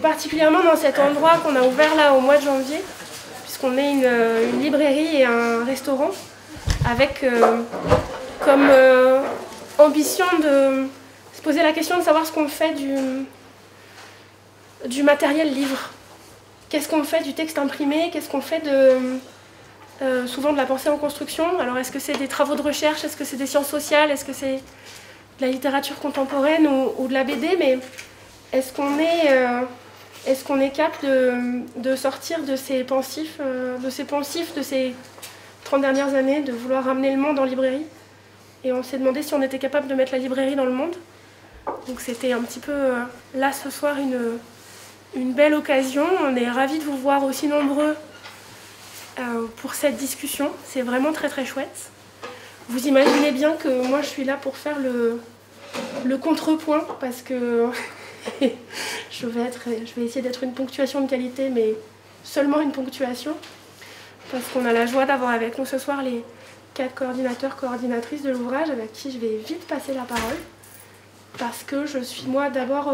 particulièrement dans cet endroit qu'on a ouvert là au mois de janvier, puisqu'on est une librairie et un restaurant, avec comme ambition de se poser la question de savoir ce qu'on fait du matériel livre. Qu'est-ce qu'on fait du texte imprimé? Qu'est-ce qu'on fait souvent de la pensée en construction? Alors est-ce que c'est des travaux de recherche? Est-ce que c'est des sciences sociales? Est-ce que c'est de la littérature contemporaine ou de la BD? Mais est-ce qu'on est capable de sortir de ces pensifs, de ces 30 dernières années, de vouloir ramener le monde en librairie? Et on s'est demandé si on était capable de mettre la librairie dans le monde. Donc c'était un petit peu là ce soir une belle occasion. On est ravis de vous voir aussi nombreux pour cette discussion. C'est vraiment très très chouette. Vous imaginez bien que moi je suis là pour faire le contrepoint, parce que je vais essayer d'être une ponctuation de qualité, mais seulement une ponctuation, parce qu'on a la joie d'avoir avec nous ce soir les 4 coordinateurs, coordinatrices de l'ouvrage, avec qui je vais vite passer la parole, parce que je suis moi d'abord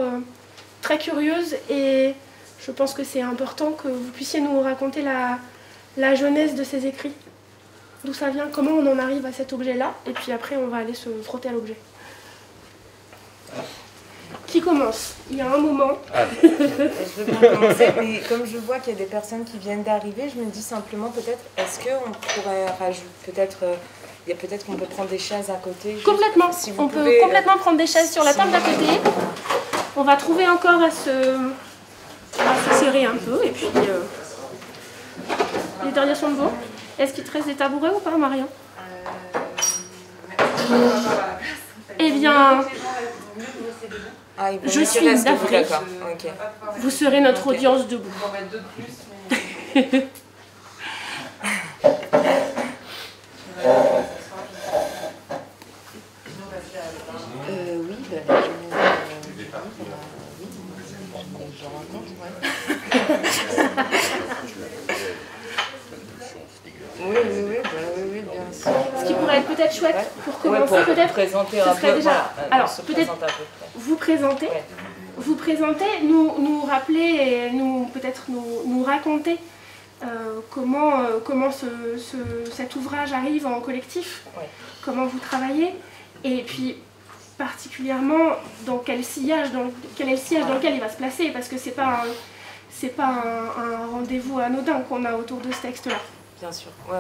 très curieuse, et je pense que c'est important que vous puissiez nous raconter la genèse de ces écrits, d'où ça vient, comment on en arrive à cet objet-là, et puis après on va aller se frotter à l'objet. Qui commence? Il y a un moment. Je veux bien commencer, mais comme je vois qu'il y a des personnes qui viennent d'arriver, je me dis simplement peut-être, est-ce qu'on pourrait rajouter, peut-être qu'on peut prendre des chaises à côté. Complètement. Si on peut complètement prendre des chaises sur la table d'à côté. On va trouver encore à se serrer un peu, et puis les derniers sont de bon. Est-ce qu'il te reste des tabourets ou pas, Marion? Eh bien, je suis d'Afrique. Okay. Vous serez notre audience debout. Oui, oui, bien sûr. Ce qui pourrait être peut-être chouette pour commencer, peut-être, présenter ce un serait peu, déjà. Alors, peut-être vous présenter, nous rappeler et peut-être nous raconter comment cet ouvrage arrive en collectif, comment vous travaillez, et puis particulièrement dans quel sillage dans lequel il va se placer, parce que c'est pas un rendez-vous anodin qu'on a autour de ce texte-là. Bien sûr, ouais.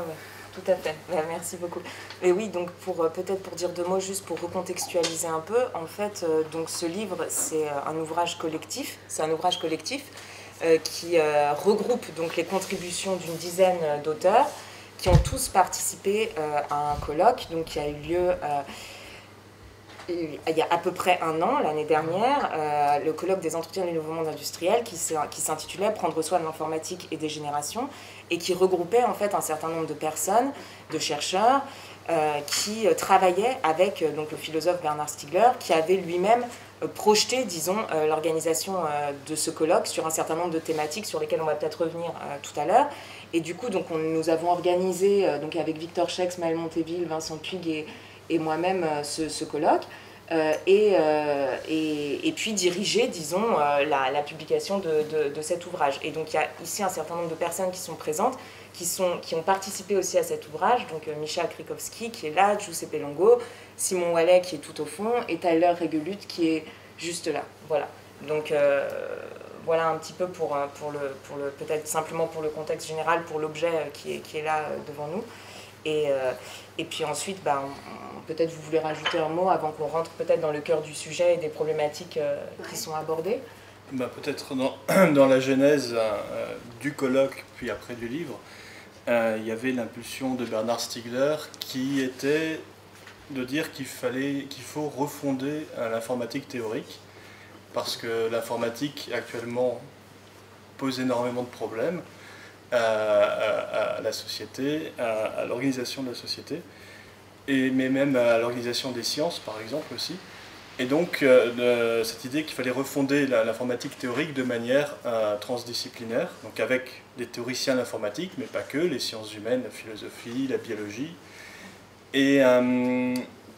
Tout à fait, merci beaucoup. Et oui, donc peut-être pour dire 2 mots, juste pour recontextualiser un peu, en fait, donc ce livre, c'est un ouvrage collectif, qui regroupe donc les contributions d'une dizaine d'auteurs qui ont tous participé à un colloque, donc qui a eu lieu il y a à peu près 1 an, l'année dernière, le colloque des entretiens du nouveau monde industriel qui s'intitulait « Prendre soin de l'informatique et des générations » et qui regroupait en fait un certain nombre de personnes, de chercheurs, qui travaillaient avec donc, le philosophe Bernard Stiegler, qui avait lui-même projeté, disons, l'organisation de ce colloque sur un certain nombre de thématiques sur lesquelles on va peut-être revenir tout à l'heure. Et du coup, donc, nous avons organisé, donc, avec Victor Schex, Maëlle Montéville, Vincent Puig et moi-même ce colloque, et puis diriger, disons, la publication de cet ouvrage. Et donc il y a ici un certain nombre de personnes qui sont présentes, qui ont participé aussi à cet ouvrage, donc Micha Krikowski qui est là, Giuseppe Longo, Simon Wallet qui est tout au fond, et Tyler Regelut qui est juste là. Voilà. Donc voilà un petit peu pour peut-être simplement pour le contexte général, pour l'objet qui est là devant nous. Et puis ensuite, peut-être vous voulez rajouter un mot avant qu'on rentre peut-être dans le cœur du sujet et des problématiques qui sont abordées. Peut-être dans la genèse du colloque, puis après du livre, il y avait l'impulsion de Bernard Stiegler qui était de dire qu'il faut refonder l'informatique théorique, parce que l'informatique actuellement pose énormément de problèmes à la société, à l'organisation de la société, mais même à l'organisation des sciences, par exemple, aussi. Et donc, cette idée qu'il fallait refonder l'informatique théorique de manière transdisciplinaire, donc avec des théoriciens de l'informatique, mais pas que, les sciences humaines, la philosophie, la biologie. Et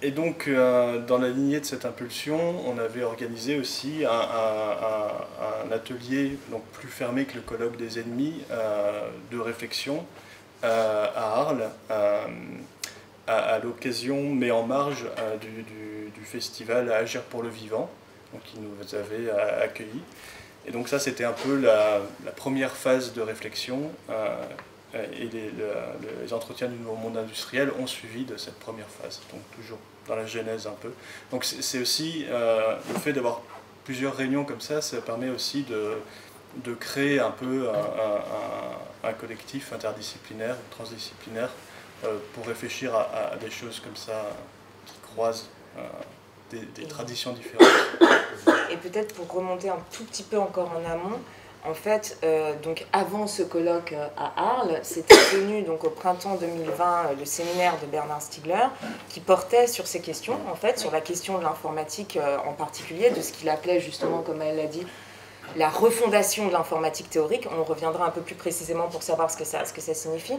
Et donc, dans la lignée de cette impulsion, on avait organisé aussi un atelier donc plus fermé que le colloque des ennemis de réflexion à Arles, à l'occasion, mais en marge du festival Agir pour le vivant, donc, qui nous avait accueillis. Et donc ça, c'était un peu la première phase de réflexion. Et les entretiens du nouveau monde industriel ont suivi de cette première phase, donc toujours dans la genèse un peu. Donc c'est aussi le fait d'avoir plusieurs réunions comme ça permet aussi de créer un peu un collectif interdisciplinaire, transdisciplinaire, pour réfléchir à des choses comme ça qui croisent des traditions différentes. Et peut-être pour remonter un tout petit peu encore en amont, en fait, donc avant ce colloque à Arles, s'était tenu donc au printemps 2020 le séminaire de Bernard Stiegler qui portait sur ces questions, en fait, sur la question de l'informatique en particulier, de ce qu'il appelait justement, comme elle l'a dit, la refondation de l'informatique théorique. On reviendra un peu plus précisément pour savoir ce que ça signifie.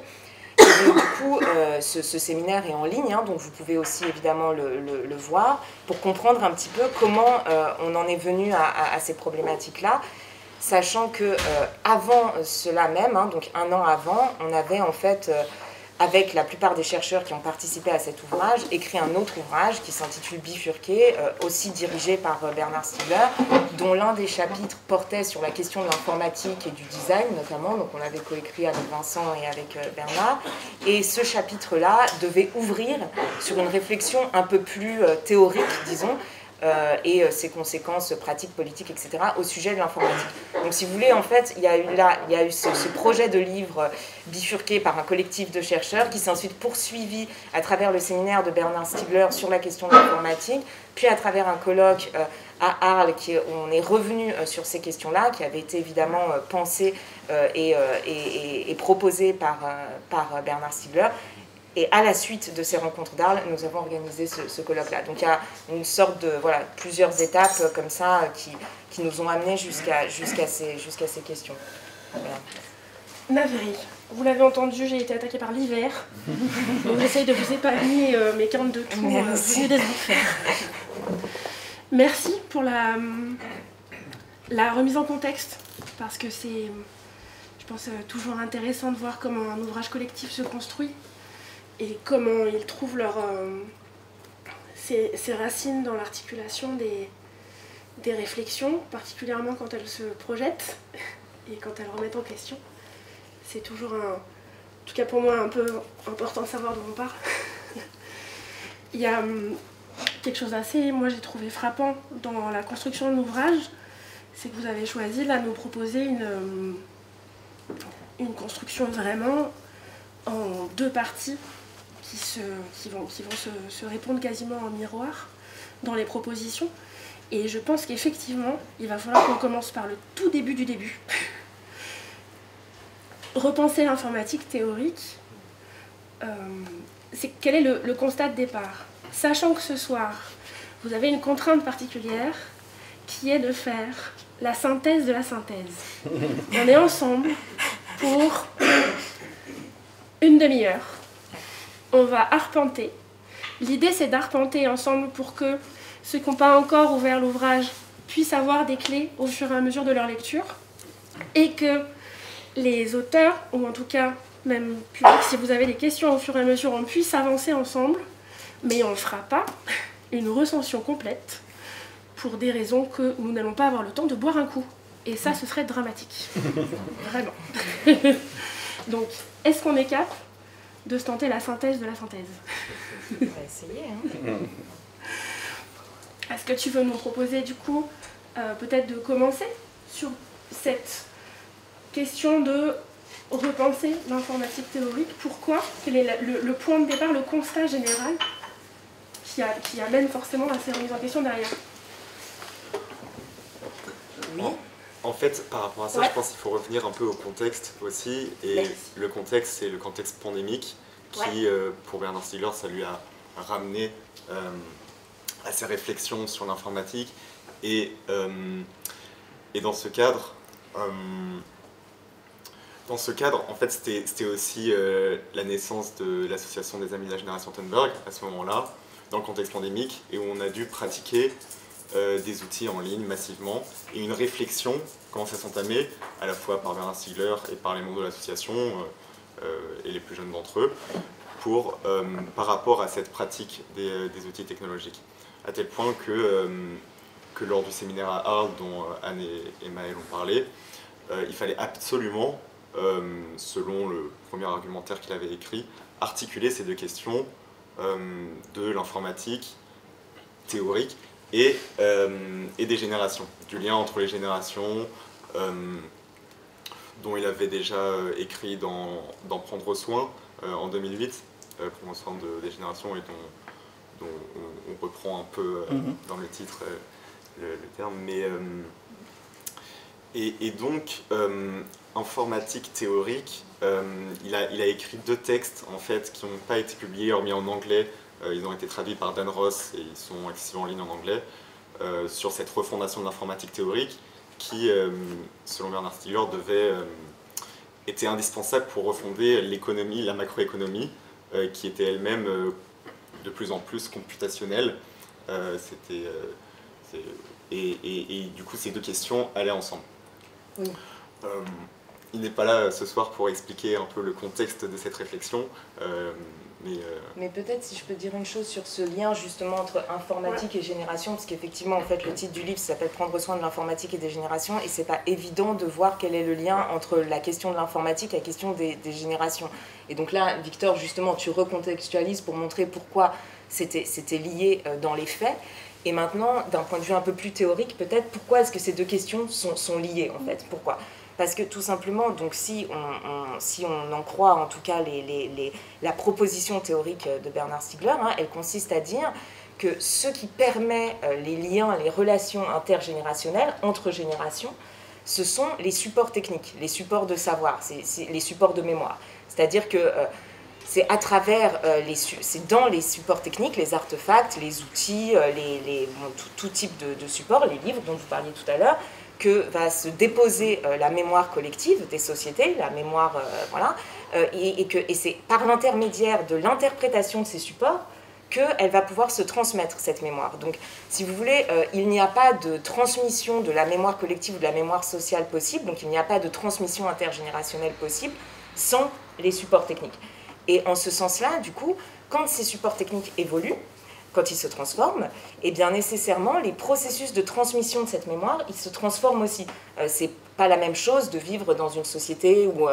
Et donc, du coup, ce séminaire est en ligne, hein, donc vous pouvez aussi évidemment le voir pour comprendre un petit peu comment on en est venu à ces problématiques-là. Sachant que avant cela même, hein, donc un an avant, on avait en fait, avec la plupart des chercheurs qui ont participé à cet ouvrage, écrit un autre ouvrage qui s'intitule Bifurqué, aussi dirigé par Bernard Stiegler, dont l'un des chapitres portait sur la question de l'informatique et du design notamment, donc on l'avait coécrit avec Vincent et avec Bernard, et ce chapitre-là devait ouvrir sur une réflexion un peu plus théorique, disons, et ses conséquences pratiques, politiques, etc., au sujet de l'informatique. Donc si vous voulez, en fait, il y a eu ce projet de livre bifurqué par un collectif de chercheurs qui s'est ensuite poursuivi à travers le séminaire de Bernard Stiegler sur la question de l'informatique, puis à travers un colloque à Arles où on est revenu sur ces questions-là, qui avait été évidemment pensé et proposé par Bernard Stiegler. Et à la suite de ces rencontres d'Arles, nous avons organisé ce colloque-là. Donc il y a une sorte de, voilà, plusieurs étapes comme ça qui nous ont amenés jusqu'à ces questions. Voilà. Navré, vous l'avez entendu, j'ai été attaquée par l'hiver. Donc j'essaye de vous épargner mes 42 tours venus des enfers. Merci pour la remise en contexte, parce que c'est, je pense, toujours intéressant de voir comment un ouvrage collectif se construit et comment ils trouvent ses racines dans l'articulation des réflexions, particulièrement quand elles se projettent et quand elles remettent en question. C'est toujours, en tout cas pour moi, un peu important de savoir d'où on part. Il y a quelque chose d'assez, moi j'ai trouvé frappant dans la construction de l'ouvrage, c'est que vous avez choisi là de nous proposer une construction vraiment en deux parties qui vont se répondre quasiment en miroir dans les propositions. Et je pense qu'effectivement, il va falloir qu'on commence par le tout début du début. Repenser l'informatique théorique, quel est le constat de départ? Sachant que ce soir, vous avez une contrainte particulière qui est de faire la synthèse de la synthèse. On est ensemble pour une demi-heure. On va arpenter. L'idée, c'est d'arpenter ensemble pour que ceux qui n'ont pas encore ouvert l'ouvrage puissent avoir des clés au fur et à mesure de leur lecture et que les auteurs, ou en tout cas même public, si vous avez des questions au fur et à mesure, on puisse avancer ensemble, mais on ne fera pas une recension complète pour des raisons que nous n'allons pas avoir le temps de boire un coup. Et ça, ce serait dramatique. Vraiment. Donc, est-ce qu'on est capable de se tenter la synthèse de la synthèse? On va essayer. Hein. Est-ce que tu veux nous proposer, du coup, peut-être de commencer sur cette question de repenser l'informatique théorique? Pourquoi? Quel est le point de départ, le constat général qui amène forcément à ces remises en question derrière? Oui. En fait, par rapport à ça, Ouais. je pense qu'il faut revenir un peu au contexte aussi. Et Merci. le contexte, c'est le contexte pandémique qui, pour Bernard Stiegler, ça lui a ramené à ses réflexions sur l'informatique. Et dans ce cadre, en fait, c'était aussi la naissance de l'association des Amis de la Génération Thunberg à ce moment-là, dans le contexte pandémique et où on a dû pratiquer des outils en ligne massivement, et une réflexion commence à s'entamer à la fois par Bernard Stiegler et par les membres de l'association et les plus jeunes d'entre eux par rapport à cette pratique des outils technologiques, à tel point que lors du séminaire à Arles dont Anne et Maëlle ont parlé, il fallait absolument, selon le premier argumentaire qu'il avait écrit, articuler ces deux questions de l'informatique théorique et des générations, du lien entre les générations, dont il avait déjà écrit dans Prendre soin en 2008, Prendre soin des générations, et dont on reprend un peu dans le titre le terme. Mais, et donc, informatique théorique, il a écrit 2 textes en fait, qui n'ont pas été publiés, hormis en anglais. Ils ont été traduits par Dan Ross et ils sont accessibles en ligne en anglais, sur cette refondation de l'informatique théorique qui, selon Bernard Stiegler, était indispensable pour refonder l'économie, la macroéconomie, qui était elle-même de plus en plus computationnelle. Et du coup, ces deux questions allaient ensemble. Oui. Il n'est pas là ce soir pour expliquer un peu le contexte de cette réflexion, mais peut-être si je peux dire une chose sur ce lien justement entre informatique et génération, parce qu'effectivement en fait le titre du livre s'appelle Prendre soin de l'informatique et des générations, et c'est pas évident de voir quel est le lien entre la question de l'informatique et la question des générations. Et donc là, Victor, justement, tu recontextualises pour montrer pourquoi c'était lié dans les faits. Et maintenant, d'un point de vue un peu plus théorique, peut-être, pourquoi est-ce que ces deux questions sont liées en fait? Pourquoi? Parce que tout simplement, donc si on en croit en tout cas la proposition théorique de Bernard Stiegler, elle consiste à dire que ce qui permet les liens, les relations intergénérationnelles entre générations, ce sont les supports techniques, les supports de savoir, c'est les supports de mémoire. C'est-à-dire que c'est à travers, c'est dans les supports techniques, les artefacts, les outils, tout type de supports, les livres dont vous parliez tout à l'heure, que va se déposer la mémoire collective des sociétés, la mémoire, voilà, et c'est par l'intermédiaire de l'interprétation de ces supports qu'elle va pouvoir se transmettre, cette mémoire. Donc, si vous voulez, il n'y a pas de transmission de la mémoire collective ou de la mémoire sociale possible, donc il n'y a pas de transmission intergénérationnelle possible sans les supports techniques. Et en ce sens-là, du coup, quand ces supports techniques évoluent, quand ils se transforment, et bien nécessairement, les processus de transmission de cette mémoire, ils se transforment aussi. C'est pas la même chose de vivre dans une société où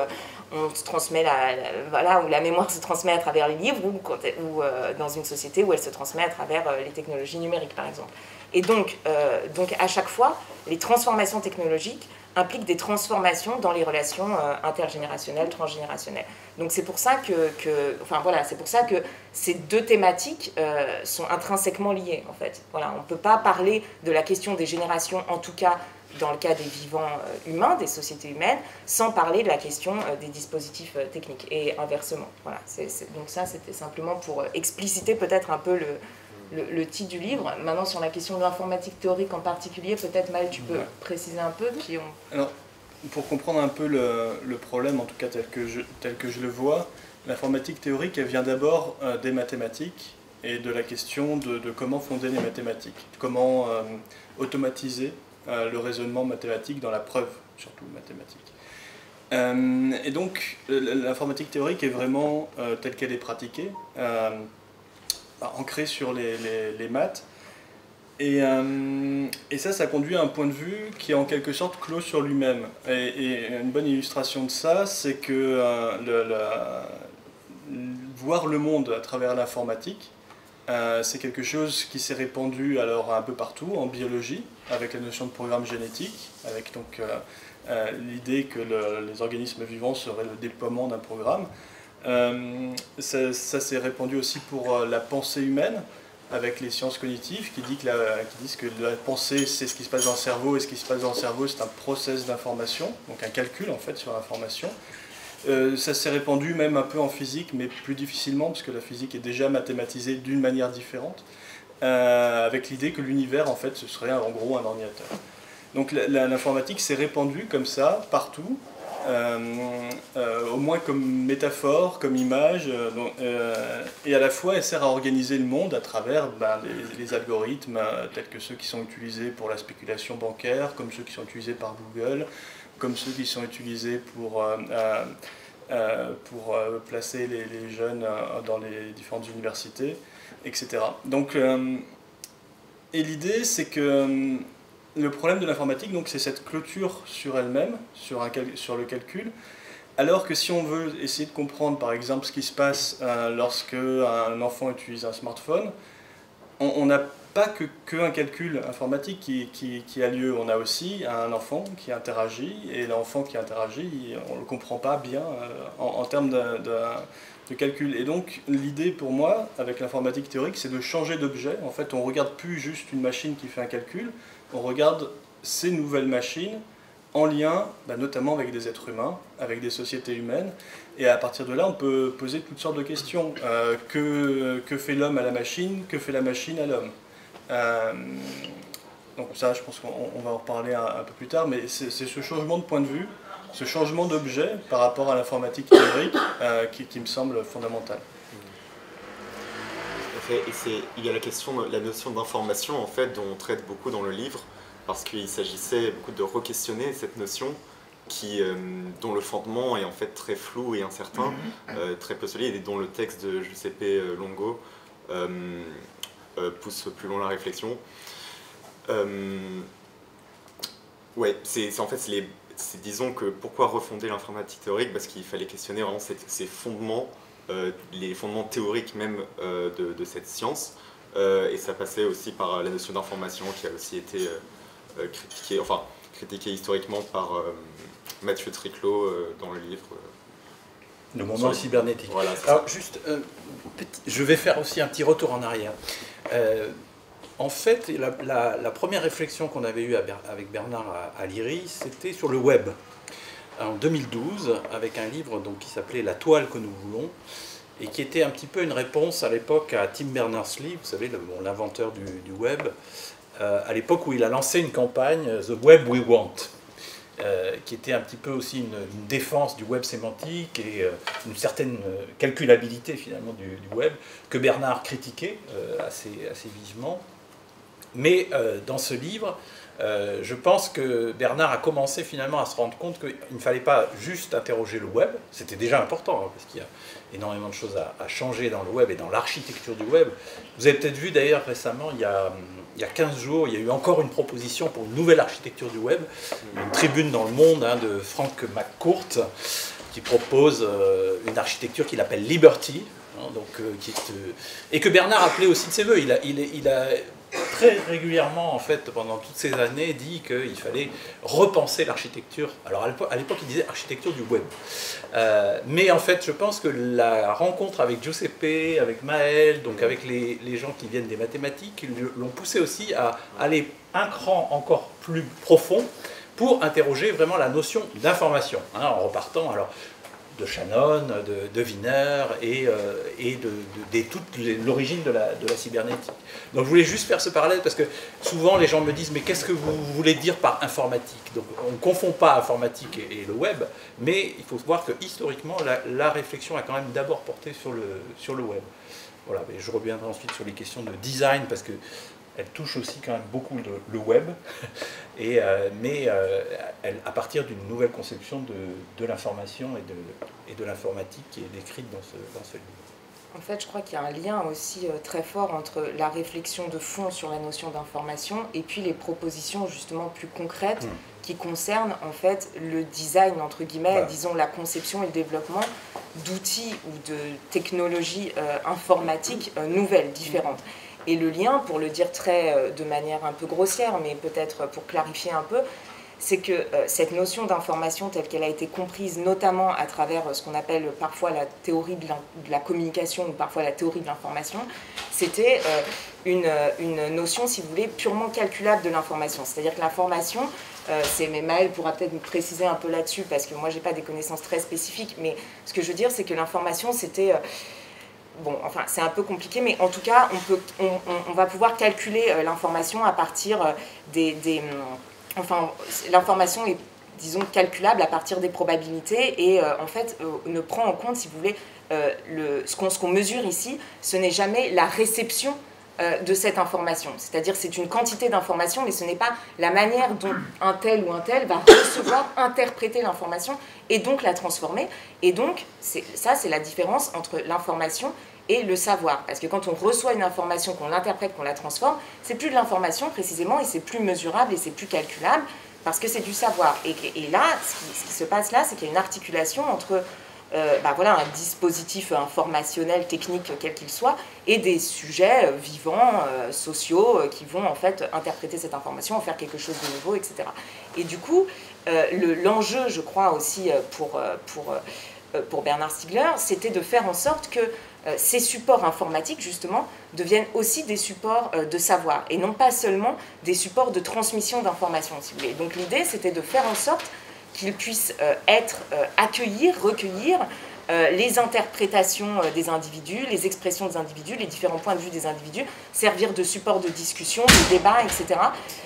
on se transmet où la mémoire se transmet à travers les livres, ou dans une société où elle se transmet à travers les technologies numériques, par exemple. Et donc à chaque fois, les transformations technologiques impliquent des transformations dans les relations intergénérationnelles, transgénérationnelles. Donc c'est pour ça c'est pour ça que ces deux thématiques sont intrinsèquement liées, en fait. Voilà, on ne peut pas parler de la question des générations, en tout cas dans le cas des vivants humains, des sociétés humaines, sans parler de la question des dispositifs techniques, et inversement. Voilà, donc ça, c'était simplement pour expliciter peut-être un peu le titre du livre. Maintenant, sur la question de l'informatique théorique en particulier, peut-être, Mal, tu peux préciser un peu. Alors, pour comprendre un peu le problème, en tout cas tel que je le vois, l'informatique théorique, elle vient d'abord des mathématiques et de la question de comment fonder les mathématiques, comment automatiser le raisonnement mathématique dans la preuve, surtout mathématique. Et donc, l'informatique théorique est vraiment, telle qu'elle est pratiquée, ancrée sur les maths. Et ça conduit à un point de vue qui est en quelque sorte clos sur lui-même. Et une bonne illustration de ça, c'est que voir le monde à travers l'informatique, c'est quelque chose qui s'est répandu alors un peu partout, en biologie, avec la notion de programme génétique, avec donc l'idée que les organismes vivants seraient le déploiement d'un programme. Ça s'est répandu aussi pour la pensée humaine, avec les sciences cognitives qui disent que la pensée c'est ce qui se passe dans le cerveau, et ce qui se passe dans le cerveau c'est un process d'information, donc un calcul en fait sur l'information. Ça s'est répandu même un peu en physique, mais plus difficilement parce que la physique est déjà mathématisée d'une manière différente, avec l'idée que l'univers en fait ce serait en gros un ordinateur. Donc l'informatique s'est répandue comme ça partout, au moins comme métaphore, comme image, et à la fois elle sert à organiser le monde à travers les algorithmes tels que ceux qui sont utilisés pour la spéculation bancaire, comme ceux qui sont utilisés par Google, comme ceux qui sont utilisés pour placer les jeunes dans les différentes universités, etc. Donc, et l'idée, c'est que le problème de l'informatique, c'est cette clôture sur elle-même, sur le calcul, alors que si on veut essayer de comprendre, par exemple, ce qui se passe lorsque un enfant utilise un smartphone, on n'a pas qu'un calcul informatique qui a lieu, on a aussi un enfant qui interagit, et l'enfant qui interagit, on ne le comprend pas bien en termes de calcul. Et donc l'idée pour moi, avec l'informatique théorique, c'est de changer d'objet. En fait, on ne regarde plus juste une machine qui fait un calcul, on regarde ces nouvelles machines en lien notamment avec des êtres humains, avec des sociétés humaines, et à partir de là on peut poser toutes sortes de questions. Que fait l'homme à la machine? Que fait la machine à l'homme? Donc ça, je pense qu'on va en reparler un peu plus tard, mais c'est ce changement de point de vue, ce changement d'objet par rapport à l'informatique théorique qui me semble fondamental. Et il y a la notion d'information en fait, dont on traite beaucoup dans le livre, parce qu'il s'agissait beaucoup de re-questionner cette notion dont le fondement est en fait très flou et incertain, très peu solide, et dont le texte de Giuseppe Longo pousse plus loin la réflexion. Ouais, disons que pourquoi refonder l'informatique théorique? Parce qu'il fallait questionner vraiment ces fondements, les fondements théoriques même de cette science, et ça passait aussi par la notion d'information qui a aussi été critiquée historiquement par Mathieu Triclot dans le livre. Le moment cybernétique. Voilà, alors juste, je vais faire aussi un petit retour en arrière. En fait, la première réflexion qu'on avait eue avec Bernard à l'IRI, c'était sur le web. En 2012, avec un livre qui s'appelait « La toile que nous voulons », et qui était un petit peu une réponse à l'époque à Tim Berners-Lee, vous savez, l'inventeur du web, à l'époque où il a lancé une campagne « The Web We Want », qui était un petit peu aussi une défense du web sémantique et une certaine calculabilité finalement du web, que Bernard critiquait assez vivement. Mais dans ce livre, je pense que Bernard a commencé finalement à se rendre compte qu'il ne fallait pas juste interroger le web, c'était déjà important, parce qu'il y a énormément de choses à changer dans le web et dans l'architecture du web. Vous avez peut-être vu d'ailleurs récemment, il y a 15 jours, il y a eu encore une proposition pour une nouvelle architecture du web, une tribune dans le Monde de Frank McCourt, qui propose une architecture qu'il appelle Liberty, et que Bernard appelait aussi de ses voeux. Il a très régulièrement, en fait, pendant toutes ces années, dit qu'il fallait repenser l'architecture. Alors à l'époque, il disait architecture du web. Mais en fait, je pense que la rencontre avec Giuseppe, avec Maël, donc avec les gens qui viennent des mathématiques, l'ont poussé aussi à aller un cran encore plus profond pour interroger vraiment la notion d'information, en repartant de Shannon, de Wiener et de toute l'origine de la cybernétique. Donc je voulais juste faire ce parallèle parce que souvent les gens me disent « mais qu'est-ce que vous voulez dire par informatique ?» Donc on ne confond pas informatique et le web, mais il faut voir que historiquement la réflexion a quand même d'abord porté sur le web. Voilà, mais je reviendrai ensuite sur les questions de design parce que elle touche aussi quand même beaucoup le web, mais à partir d'une nouvelle conception de l'information et de l'informatique qui est décrite dans ce livre. En fait, je crois qu'il y a un lien aussi très fort entre la réflexion de fond sur la notion d'information et puis les propositions justement plus concrètes qui concernent en fait le design, entre guillemets, voilà. Disons la conception et le développement d'outils ou de technologies informatiques nouvelles, différentes. Et le lien, pour le dire de manière un peu grossière, mais peut-être pour clarifier un peu, c'est que cette notion d'information telle qu'elle a été comprise, notamment à travers ce qu'on appelle parfois la théorie de la communication ou parfois la théorie de l'information, c'était une notion, si vous voulez, purement calculable de l'information. C'est-à-dire que l'information, mais Maël pourra peut-être me préciser un peu là-dessus, parce que moi, je n'ai pas des connaissances très spécifiques, mais ce que je veux dire, c'est que l'information, c'était... Bon, enfin, c'est un peu compliqué, mais en tout cas, on va pouvoir calculer l'information à partir enfin, l'information est, disons, calculable à partir des probabilités et en fait ne prend en compte, si vous voulez, ce qu'on mesure ici, ce n'est jamais la réception de cette information. C'est-à-dire c'est une quantité d'informations, mais ce n'est pas la manière dont un tel ou un tel va recevoir, interpréter l'information et donc la transformer. Et donc, ça, c'est la différence entre l'information et le savoir. Parce que quand on reçoit une information, qu'on l'interprète, qu'on la transforme, c'est plus de l'information précisément et c'est plus mesurable et c'est plus calculable parce que c'est du savoir. Et là, ce qui se passe là, c'est qu'il y a une articulation entre voilà, un dispositif informationnel, technique, quel qu'il soit, et des sujets vivants, sociaux, qui vont en fait interpréter cette information, en faire quelque chose de nouveau, etc. Et du coup, l'enjeu, je crois aussi pour Bernard Stiegler, c'était de faire en sorte que ces supports informatiques, justement, deviennent aussi des supports de savoir, et non pas seulement des supports de transmission d'informations, si vous voulez. Donc l'idée, c'était de faire en sorte qu'ils puissent accueillir, recueillir les interprétations des individus, les expressions des individus, les différents points de vue des individus, servir de support de discussion, de débat, etc.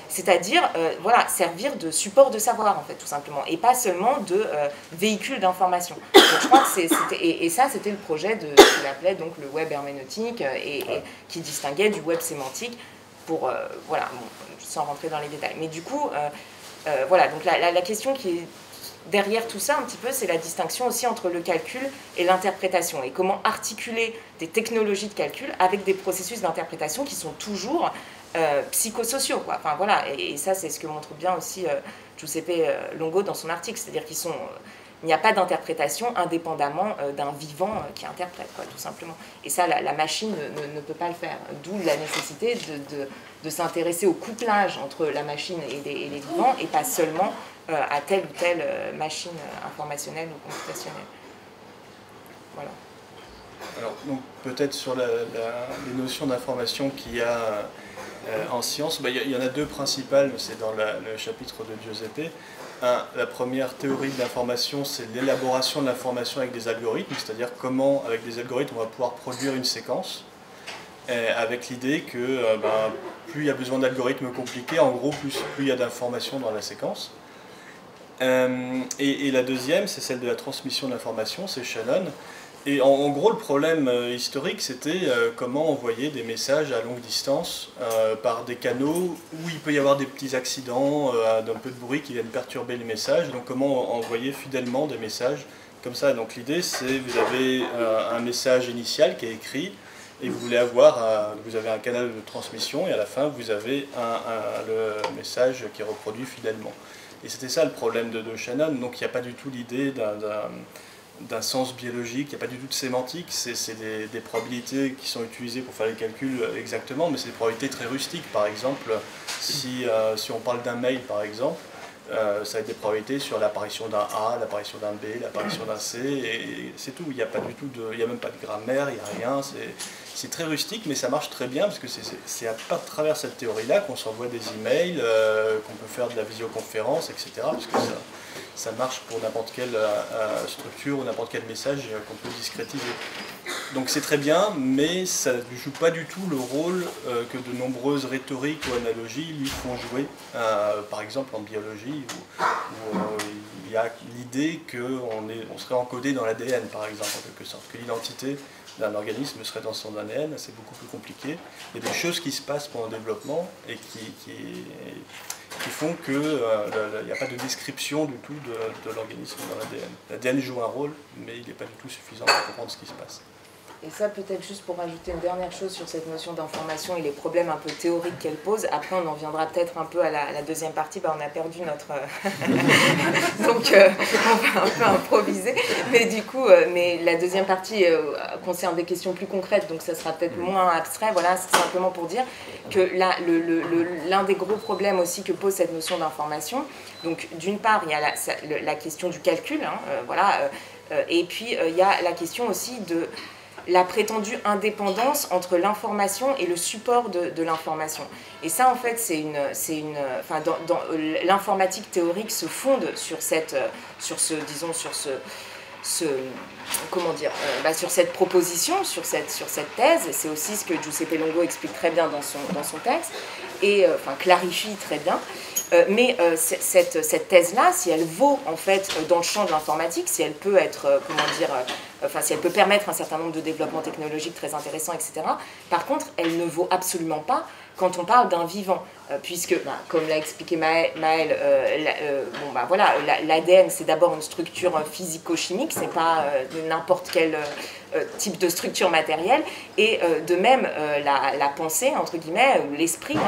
C'est-à-dire, voilà, servir de support de savoir, en fait, tout simplement, et pas seulement de véhicule d'information. Donc je crois que et ça, c'était le projet de ce qu'il appelait donc le web herméneutique, et qui distinguait du web sémantique pour, voilà, bon, sans rentrer dans les détails. Mais du coup, voilà, donc la question qui est derrière tout ça, un petit peu, c'est la distinction aussi entre le calcul et l'interprétation, et comment articuler des technologies de calcul avec des processus d'interprétation qui sont toujours psychosociaux, quoi. Enfin, voilà, et ça, c'est ce que montre bien aussi Giuseppe Longo dans son article, c'est-à-dire il n'y a pas d'interprétation indépendamment d'un vivant qui interprète, quoi, tout simplement. Et ça, la machine ne peut pas le faire, d'où la nécessité de s'intéresser au couplage entre la machine et les vivants, et pas seulement à telle ou telle machine informationnelle ou computationnelle. Voilà. Alors, donc, peut-être sur les notions d'information qu'il y a en science, il y en a deux principales, c'est dans le chapitre de Giuseppe. La première théorie de l'information, c'est l'élaboration de l'information avec des algorithmes, c'est-à-dire comment, avec des algorithmes, on va pouvoir produire une séquence, avec l'idée que plus il y a besoin d'algorithmes compliqués, en gros, plus il y a d'informations dans la séquence. Et la deuxième, c'est celle de la transmission d'informations, c'est Shannon. Et en gros, le problème historique, c'était comment envoyer des messages à longue distance par des canaux où il peut y avoir des petits accidents, d'un peu de bruit qui viennent perturber les messages. Donc comment envoyer fidèlement des messages comme ça. Donc l'idée, c'est vous avez un message initial qui est écrit et vous voulez vous avez un canal de transmission et à la fin, vous avez le message qui est reproduit fidèlement. Et c'était ça le problème de Shannon. Donc il n'y a pas du tout l'idée d'un sens biologique, il n'y a pas du tout de sémantique, c'est des probabilités qui sont utilisées pour faire les calculs exactement, mais c'est des probabilités très rustiques. Par exemple, si on parle d'un mail, par exemple, ça va être des probabilités sur l'apparition d'un A, l'apparition d'un B, l'apparition d'un C, et c'est tout. Il n'y a pas du tout il n'y a même pas de grammaire, il n'y a rien. C'est très rustique, mais ça marche très bien, parce que c'est à travers cette théorie-là qu'on s'envoie des emails, qu'on peut faire de la visioconférence, etc. Parce que ça marche pour n'importe quelle structure ou n'importe quel message qu'on peut discrétiser. Donc c'est très bien, mais ça ne joue pas du tout le rôle que de nombreuses rhétoriques ou analogies lui font jouer. Par exemple en biologie, où il y a l'idée qu'on serait encodé dans l'ADN, par exemple, en quelque sorte, que l'identité d'un organisme serait dans son ADN, c'est beaucoup plus compliqué. Il y a des choses qui se passent pendant le développement et qui font qu'il n'y a pas de description du tout de l'organisme dans l'ADN. L'ADN joue un rôle, mais il n'est pas du tout suffisant pour comprendre ce qui se passe. Et ça, peut-être juste pour rajouter une dernière chose sur cette notion d'information et les problèmes un peu théoriques qu'elle pose. Après, on en viendra peut-être un peu à la deuxième partie. On a perdu notre... Donc, on va un peu improviser. Mais du coup, mais la deuxième partie concerne des questions plus concrètes, donc ça sera peut-être moins abstrait. Voilà, c'est simplement pour dire que l'un des gros problèmes aussi que pose cette notion d'information, donc d'une part, il y a la question du calcul, hein, voilà, et puis il y a la question aussi de la prétendue indépendance entre l'information et le support de l'information. Et ça, en fait, l'informatique théorique se fonde sur cette proposition, sur cette thèse. C'est aussi ce que Giuseppe Longo explique très bien dans son texte, et clarifie très bien. Cette thèse-là, si elle vaut en fait dans le champ de l'informatique, si elle peut être, si elle peut permettre un certain nombre de développements technologiques très intéressants, etc. Par contre, elle ne vaut absolument pas quand on parle d'un vivant, puisque, comme l'a expliqué Maëlle, l'ADN c'est d'abord une structure physico-chimique, c'est pas n'importe quel type de structure matérielle, et de même la pensée, entre guillemets, ou l'esprit,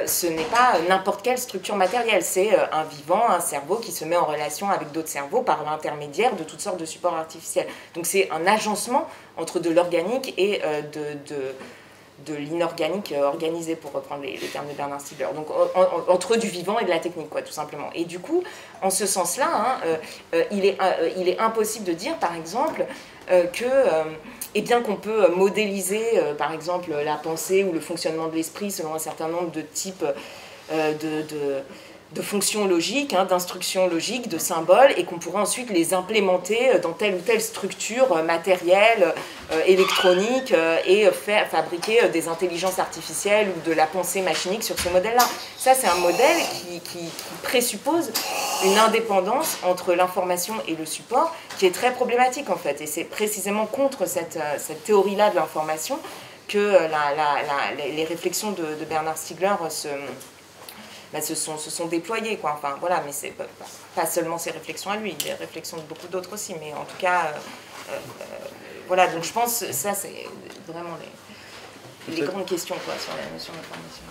ce n'est pas n'importe quelle structure matérielle, c'est un vivant, un cerveau qui se met en relation avec d'autres cerveaux par l'intermédiaire de toutes sortes de supports artificiels. Donc c'est un agencement entre de l'organique et de l'inorganique organisé, pour reprendre les termes de Bernard Stiegler. Donc entre du vivant et de la technique, quoi, tout simplement. Et du coup, en ce sens-là, il est impossible de dire, par exemple, bien qu'on peut modéliser, par exemple, la pensée ou le fonctionnement de l'esprit selon un certain nombre de types de fonctions logiques, d'instructions logiques, de symboles, et qu'on pourrait ensuite les implémenter dans telle ou telle structure matérielle, électronique, et fabriquer des intelligences artificielles ou de la pensée machinique sur ce modèle-là. Ça, c'est un modèle qui présuppose une indépendance entre l'information et le support qui est très problématique, en fait. Et c'est précisément contre cette théorie-là de l'information que les réflexions de Bernard Stiegler se sont déployées, quoi. Enfin, voilà, mais c'est pas seulement ses réflexions à lui, les réflexions de beaucoup d'autres aussi, mais en tout cas, voilà, donc je pense que ça, c'est vraiment les grandes questions, quoi, sur la notion d'information.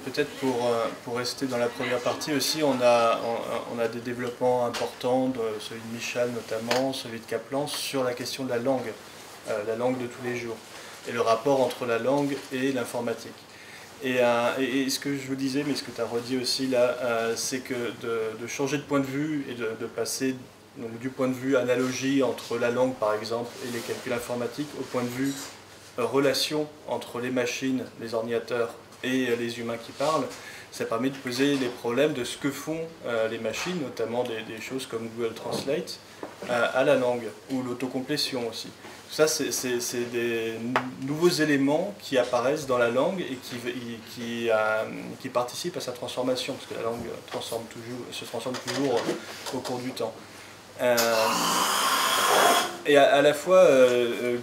Peut-être pour rester dans la première partie aussi, on a des développements importants, celui de Michal notamment, celui de Kaplan, sur la question de la langue de tous les jours, et le rapport entre la langue et l'informatique. Et ce que je vous disais, mais ce que tu as redit aussi là, c'est que de changer de point de vue et de passer du point de vue analogie entre la langue par exemple et les calculs informatiques au point de vue relation entre les machines, les ordinateurs et les humains qui parlent, ça permet de poser les problèmes de ce que font les machines, notamment des choses comme Google Translate, à la langue, ou l'autocomplétion aussi. Ça, c'est des nouveaux éléments qui apparaissent dans la langue et qui participent à sa transformation, parce que la langue se transforme toujours au cours du temps. Et à la fois,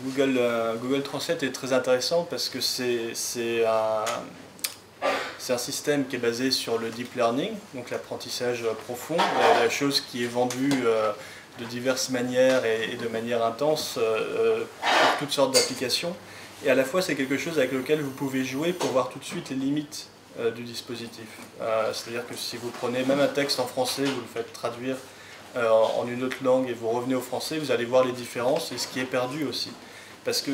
Google Translate est très intéressant parce que c'est un système qui est basé sur le deep learning, donc l'apprentissage profond, la chose qui est vendue de diverses manières et de manière intense pour toutes sortes d'applications. Et à la fois, c'est quelque chose avec lequel vous pouvez jouer pour voir tout de suite les limites du dispositif. C'est-à-dire que si vous prenez même un texte en français, vous le faites traduire en une autre langue et vous revenez au français, vous allez voir les différences et ce qui est perdu aussi. Parce que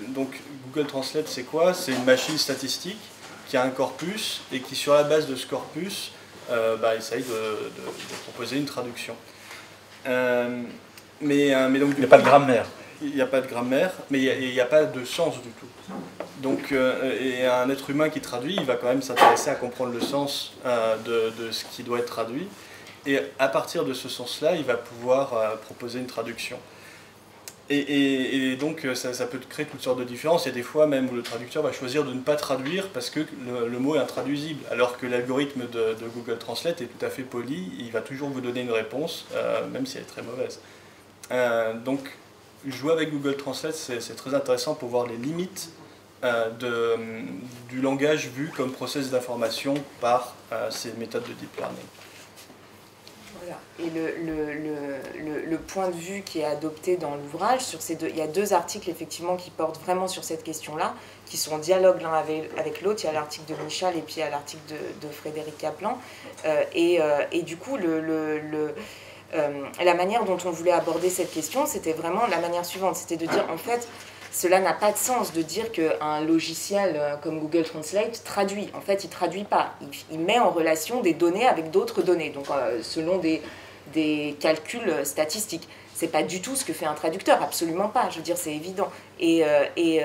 donc Google Translate, c'est quoi? C'est une machine statistique qui a un corpus et qui, sur la base de ce corpus, essaye de proposer une traduction. Mais donc, il n'y a pas de grammaire. Il n'y a pas de grammaire, mais il n'y a pas de sens du tout. Donc, et un être humain qui traduit, il va quand même s'intéresser à comprendre le sens de ce qui doit être traduit. Et à partir de ce sens-là, il va pouvoir proposer une traduction. Et donc, ça peut créer toutes sortes de différences. Il y a des fois même où le traducteur va choisir de ne pas traduire parce que le mot est intraduisible, alors que l'algorithme de Google Translate est tout à fait poli. Il va toujours vous donner une réponse, même si elle est très mauvaise. Donc, jouer avec Google Translate, c'est très intéressant pour voir les limites du langage vu comme process d'information par ces méthodes de deep learning. Voilà. Et le point de vue qui est adopté dans l'ouvrage, il y a deux articles effectivement qui portent vraiment sur cette question-là, qui sont en dialogue l'un avec l'autre. Il y a l'article de Michal et puis il y a l'article de Frédéric Kaplan. Et du coup, la manière dont on voulait aborder cette question, c'était vraiment la manière suivante, c'était de dire en fait, cela n'a pas de sens de dire qu'un logiciel comme Google Translate traduit. En fait, il ne traduit pas. Il met en relation des données avec d'autres données, donc selon des calculs statistiques. c'est pas du tout ce que fait un traducteur, absolument pas, je veux dire, c'est évident.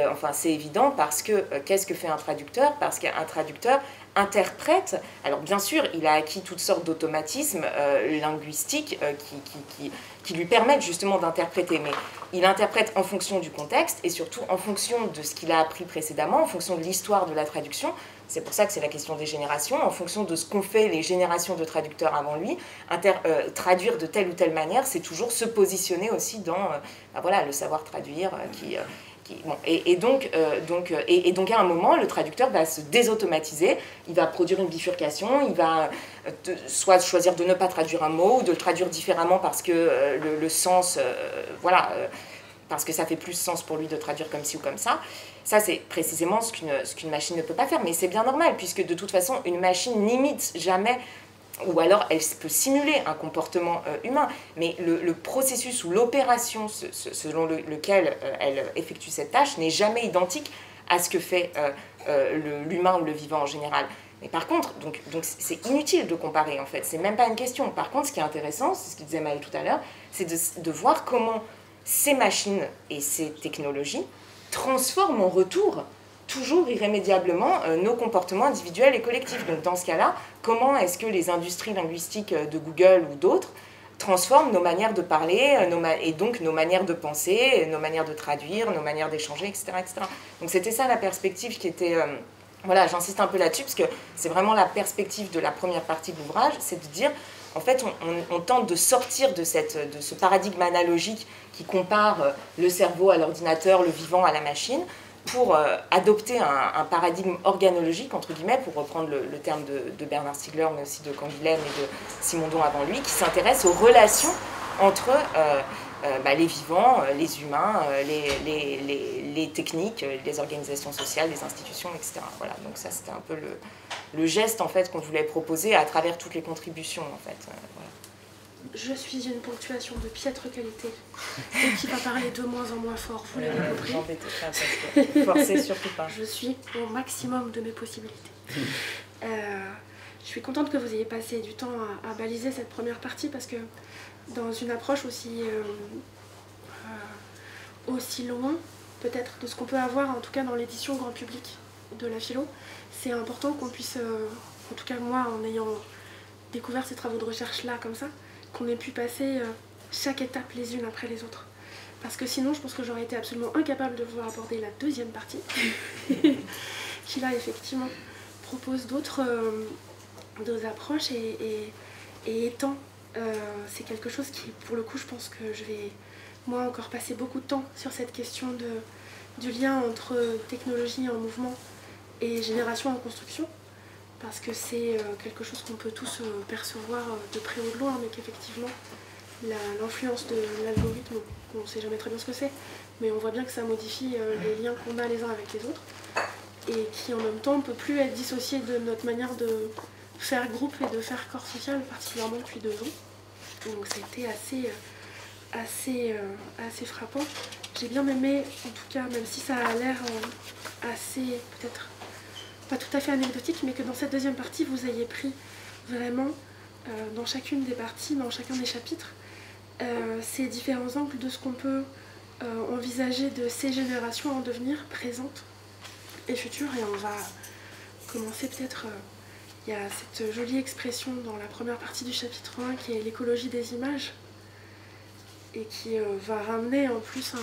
Enfin, c'est évident parce que, qu'est-ce que fait un traducteur? Parce qu'un traducteur interprète, alors bien sûr, il a acquis toutes sortes d'automatismes linguistiques qui lui permettent justement d'interpréter, mais il interprète en fonction du contexte et surtout en fonction de ce qu'il a appris précédemment, en fonction de l'histoire de la traduction. C'est pour ça que c'est la question des générations, en fonction de ce qu'ont fait les générations de traducteurs avant lui. Traduire de telle ou telle manière, c'est toujours se positionner aussi dans voilà, le savoir traduire bon. Et donc à un moment, le traducteur va se désautomatiser, il va produire une bifurcation, il va soit choisir de ne pas traduire un mot ou de le traduire différemment parce que le sens, parce que ça fait plus sens pour lui de traduire comme ci ou comme ça. Ça, c'est précisément ce qu'une machine ne peut pas faire, mais c'est bien normal, puisque de toute façon, une machine n'imite jamais, ou alors elle peut simuler un comportement humain, mais le processus ou l'opération selon lequel elle effectue cette tâche n'est jamais identique à ce que fait l'humain ou le vivant en général. Mais par contre, donc c'est inutile de comparer en fait, c'est même pas une question. Par contre, ce qui est intéressant, c'est ce que disait Maëlle tout à l'heure, c'est de voir comment ces machines et ces technologies transforment en retour toujours irrémédiablement nos comportements individuels et collectifs. Donc dans ce cas-là, comment est-ce que les industries linguistiques de Google ou d'autres transforment nos manières de parler et donc nos manières de penser, nos manières de traduire, nos manières d'échanger, etc., etc. Donc c'était ça la perspective qui était... voilà, j'insiste un peu là-dessus parce que c'est vraiment la perspective de la première partie de l'ouvrage, c'est de dire, en fait, on tente de sortir de ce paradigme analogique qui compare le cerveau à l'ordinateur, le vivant à la machine, pour adopter un paradigme organologique, entre guillemets, pour reprendre le terme de Bernard Stiegler, mais aussi de Canguilhem et de Simondon avant lui, qui s'intéresse aux relations entre les vivants, les humains, les techniques, les organisations sociales, les institutions, etc. Voilà, donc ça c'était un peu le geste en fait qu'on voulait proposer à travers toutes les contributions en fait. Voilà. Je suis une ponctuation de piètre qualité et qui va parler de moins en moins fort, vous l'avez compris. N'embêtez pas parce que forcez surtout pas. Je suis au maximum de mes possibilités. Je suis contente que vous ayez passé du temps à baliser cette première partie parce que dans une approche aussi loin, peut-être, de ce qu'on peut avoir, en tout cas dans l'édition grand public de la philo, c'est important qu'on puisse, en tout cas moi, en ayant découvert ces travaux de recherche-là, comme ça, qu'on ait pu passer chaque étape les unes après les autres. Parce que sinon, je pense que j'aurais été absolument incapable de pouvoir aborder la deuxième partie, qui là, effectivement, propose d'autres approches et étend. C'est quelque chose qui, pour le coup, je pense que je vais, moi, encore passer beaucoup de temps sur cette question du lien entre technologie en mouvement et génération en construction. Parce que c'est quelque chose qu'on peut tous percevoir de près ou de loin, mais qu'effectivement, l'influence de l'algorithme, on ne sait jamais très bien ce que c'est, mais on voit bien que ça modifie les liens qu'on a les uns avec les autres, et qui en même temps ne peut plus être dissocié de notre manière de faire groupe et de faire corps social, particulièrement depuis 2 ans. Donc c'était assez frappant. J'ai bien aimé, en tout cas, même si ça a l'air assez, peut-être, pas tout à fait anecdotique, mais que dans cette deuxième partie, vous ayez pris vraiment, dans chacune des parties, dans chacun des chapitres, ces différents angles de ce qu'on peut envisager de ces générations en devenir présentes et futures. Et on va commencer peut-être, il y a cette jolie expression dans la première partie du chapitre 1 qui est l'écologie des images, et qui va ramener en plus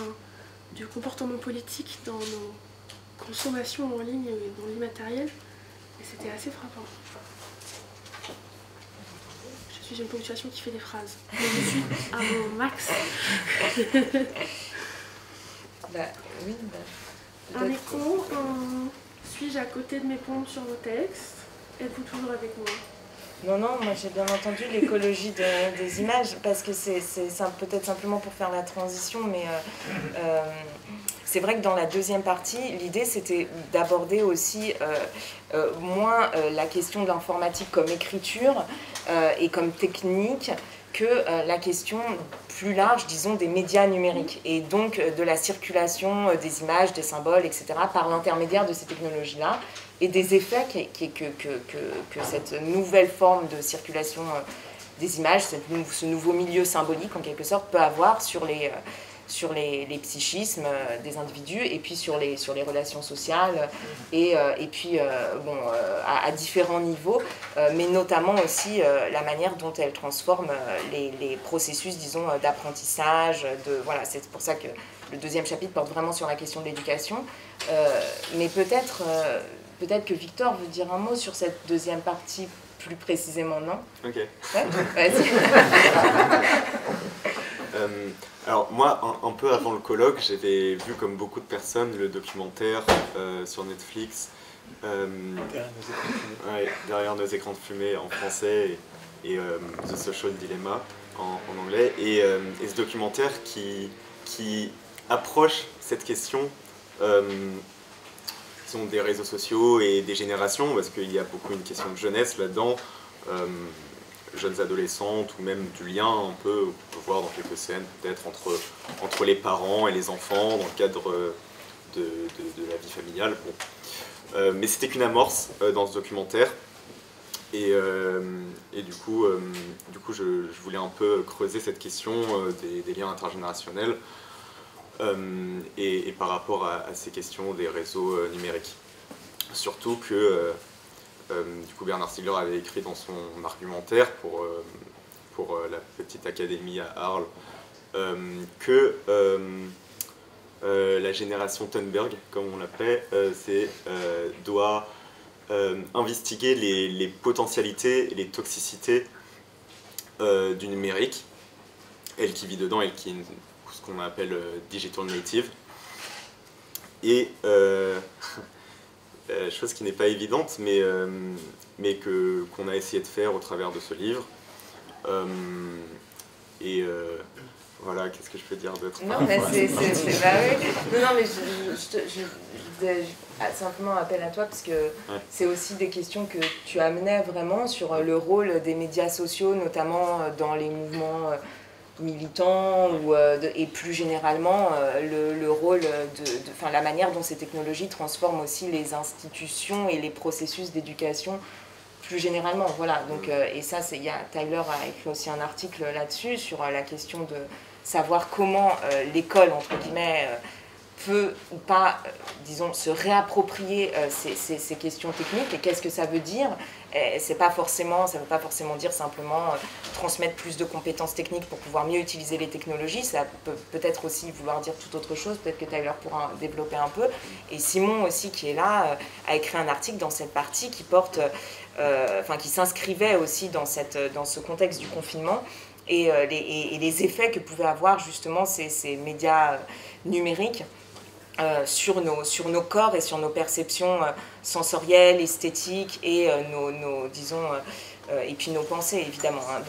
du comportement politique dans nos consommations en ligne et dans l'immatériel, et c'était assez frappant. Je suis une ponctuation qui fait des phrases, mais je suis à mon max. Un écho, suis-je à côté de mes pompes sur vos textes? Êtes-vous toujours avec moi? Non, moi j'ai bien entendu l'écologie des images, parce que c'est peut-être simplement pour faire la transition, mais c'est vrai que dans la deuxième partie, l'idée c'était d'aborder aussi moins la question de l'informatique comme écriture et comme technique, que la question plus large, disons, des médias numériques, et donc de la circulation des images, des symboles, etc., par l'intermédiaire de ces technologies-là, et des effets que cette nouvelle forme de circulation des images, ce nouveau milieu symbolique en quelque sorte peut avoir sur les psychismes des individus et puis sur les relations sociales et puis à différents niveaux, mais notamment aussi la manière dont elle transforme les processus, disons, d'apprentissage. Voilà, c'est pour ça que le deuxième chapitre porte vraiment sur la question de l'éducation. Mais peut-être que Victor veut dire un mot sur cette deuxième partie plus précisément, non? Ok. Ouais, vas-y. Alors moi, un peu avant le colloque, j'avais vu comme beaucoup de personnes le documentaire sur Netflix Derrière nos écrans de fumée en français et The Social Dilemma en anglais. Et ce documentaire qui approche cette question des réseaux sociaux et des générations, parce qu'il y a beaucoup une question de jeunesse là-dedans, jeunes adolescentes, ou même du lien un peu, on peut voir dans quelques scènes peut-être entre les parents et les enfants dans le cadre de la vie familiale. Bon. Mais c'était qu'une amorce dans ce documentaire, et du coup je voulais un peu creuser cette question des liens intergénérationnels et par rapport à ces questions des réseaux numériques. Surtout que du coup Bernard Stiegler avait écrit dans son argumentaire pour la petite académie à Arles que la génération Thunberg, comme on l'appelait, doit investiguer les potentialités et les toxicités du numérique, elle qui vit dedans, elle qui est ce qu'on appelle digital native, et chose qui n'est pas évidente, mais qu'on a essayé de faire au travers de ce livre. Voilà, qu'est-ce que je peux dire d'autre? Non, mais c'est bah oui. Non, mais je simplement appel à toi, parce que c'est aussi des questions que tu amenais vraiment sur le rôle des médias sociaux, notamment dans les mouvements militants, et plus généralement le rôle la manière dont ces technologies transforment aussi les institutions et les processus d'éducation plus généralement. Voilà, donc, et ça, Tyler a écrit aussi un article là-dessus, sur la question de savoir comment l'école, entre guillemets, peut ou pas, disons, se réapproprier ces questions techniques, et qu'est-ce que ça veut dire. Ça ne veut pas forcément dire simplement transmettre plus de compétences techniques pour pouvoir mieux utiliser les technologies, ça peut peut-être aussi vouloir dire tout autre chose, peut-être que Tyler pourra développer un peu. Et Simon aussi, qui est là, a écrit un article dans cette partie qui porte, qui s'inscrivait aussi dans ce contexte du confinement, et les effets que pouvaient avoir justement ces médias numériques sur nos corps et sur nos perceptions sensorielles, esthétiques, et et puis nos pensées, évidemment. Hein.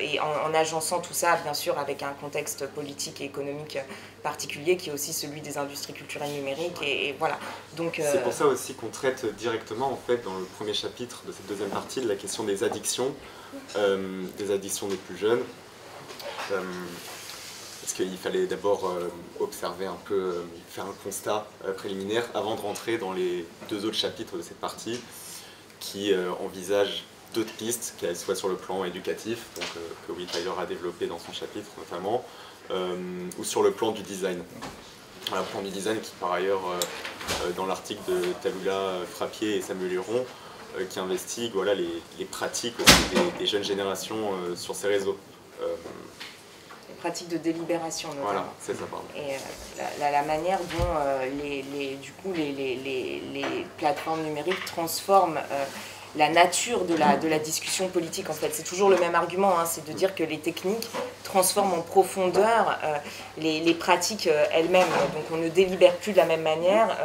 Et en agençant tout ça, bien sûr, avec un contexte politique et économique particulier, qui est aussi celui des industries culturelles numériques, et voilà. C'est pour ça aussi qu'on traite directement, en fait, dans le premier chapitre de cette deuxième partie, de la question des addictions des plus jeunes. Parce qu'il fallait d'abord observer un peu, faire un constat préliminaire avant de rentrer dans les deux autres chapitres de cette partie qui envisagent d'autres pistes, qu'elles soient sur le plan éducatif, donc, que Tyler a développé dans son chapitre notamment, ou sur le plan du design. Le plan du design qui, par ailleurs, dans l'article de Talula Frappier et Samuel Huron, qui investigue les pratiques aussi des jeunes générations sur ces réseaux. Pratiques de délibération notamment. Voilà, c'est ça, pardon. Et la manière dont les plateformes numériques transforment la nature de la discussion politique, en fait. C'est toujours le même argument, hein, c'est de dire que les techniques transforment en profondeur les pratiques elles-mêmes. Donc on ne délibère plus de la même manière.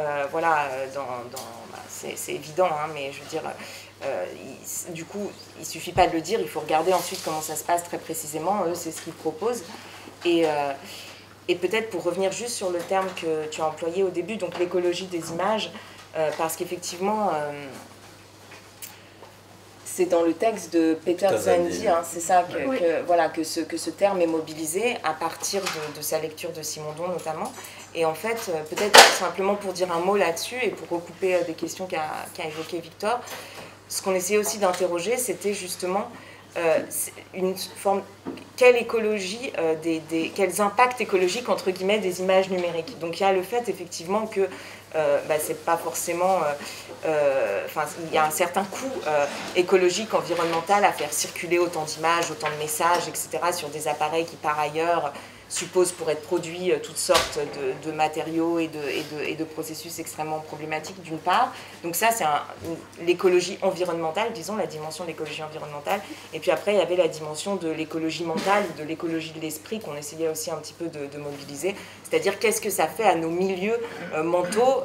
C'est évident, hein, mais je veux dire... du coup, il ne suffit pas de le dire, il faut regarder ensuite comment ça se passe très précisément. Eux, c'est ce qu'ils proposent. Et peut-être pour revenir juste sur le terme que tu as employé au début, donc l'écologie des images, parce qu'effectivement, c'est dans le texte de Peter Zandy, hein, c'est ça, que ce terme est mobilisé à partir de sa lecture de Simondon notamment. Et en fait, peut-être simplement pour dire un mot là-dessus et pour recouper des questions qu'a évoquées Victor, ce qu'on essayait aussi d'interroger, c'était justement une forme, quelle écologie, quels impacts écologiques entre guillemets des images numériques. Donc il y a le fait effectivement que c'est pas forcément, il y a un certain coût écologique, environnemental à faire circuler autant d'images, autant de messages, etc. sur des appareils qui par ailleurs suppose pour être produit toutes sortes de matériaux et de processus extrêmement problématiques d'une part. Donc ça, c'est l'écologie environnementale, disons, la dimension de l'écologie environnementale. Et puis après, il y avait la dimension de l'écologie mentale, de l'écologie de l'esprit qu'on essayait aussi un petit peu de mobiliser. C'est-à-dire qu'est-ce que ça fait à nos milieux mentaux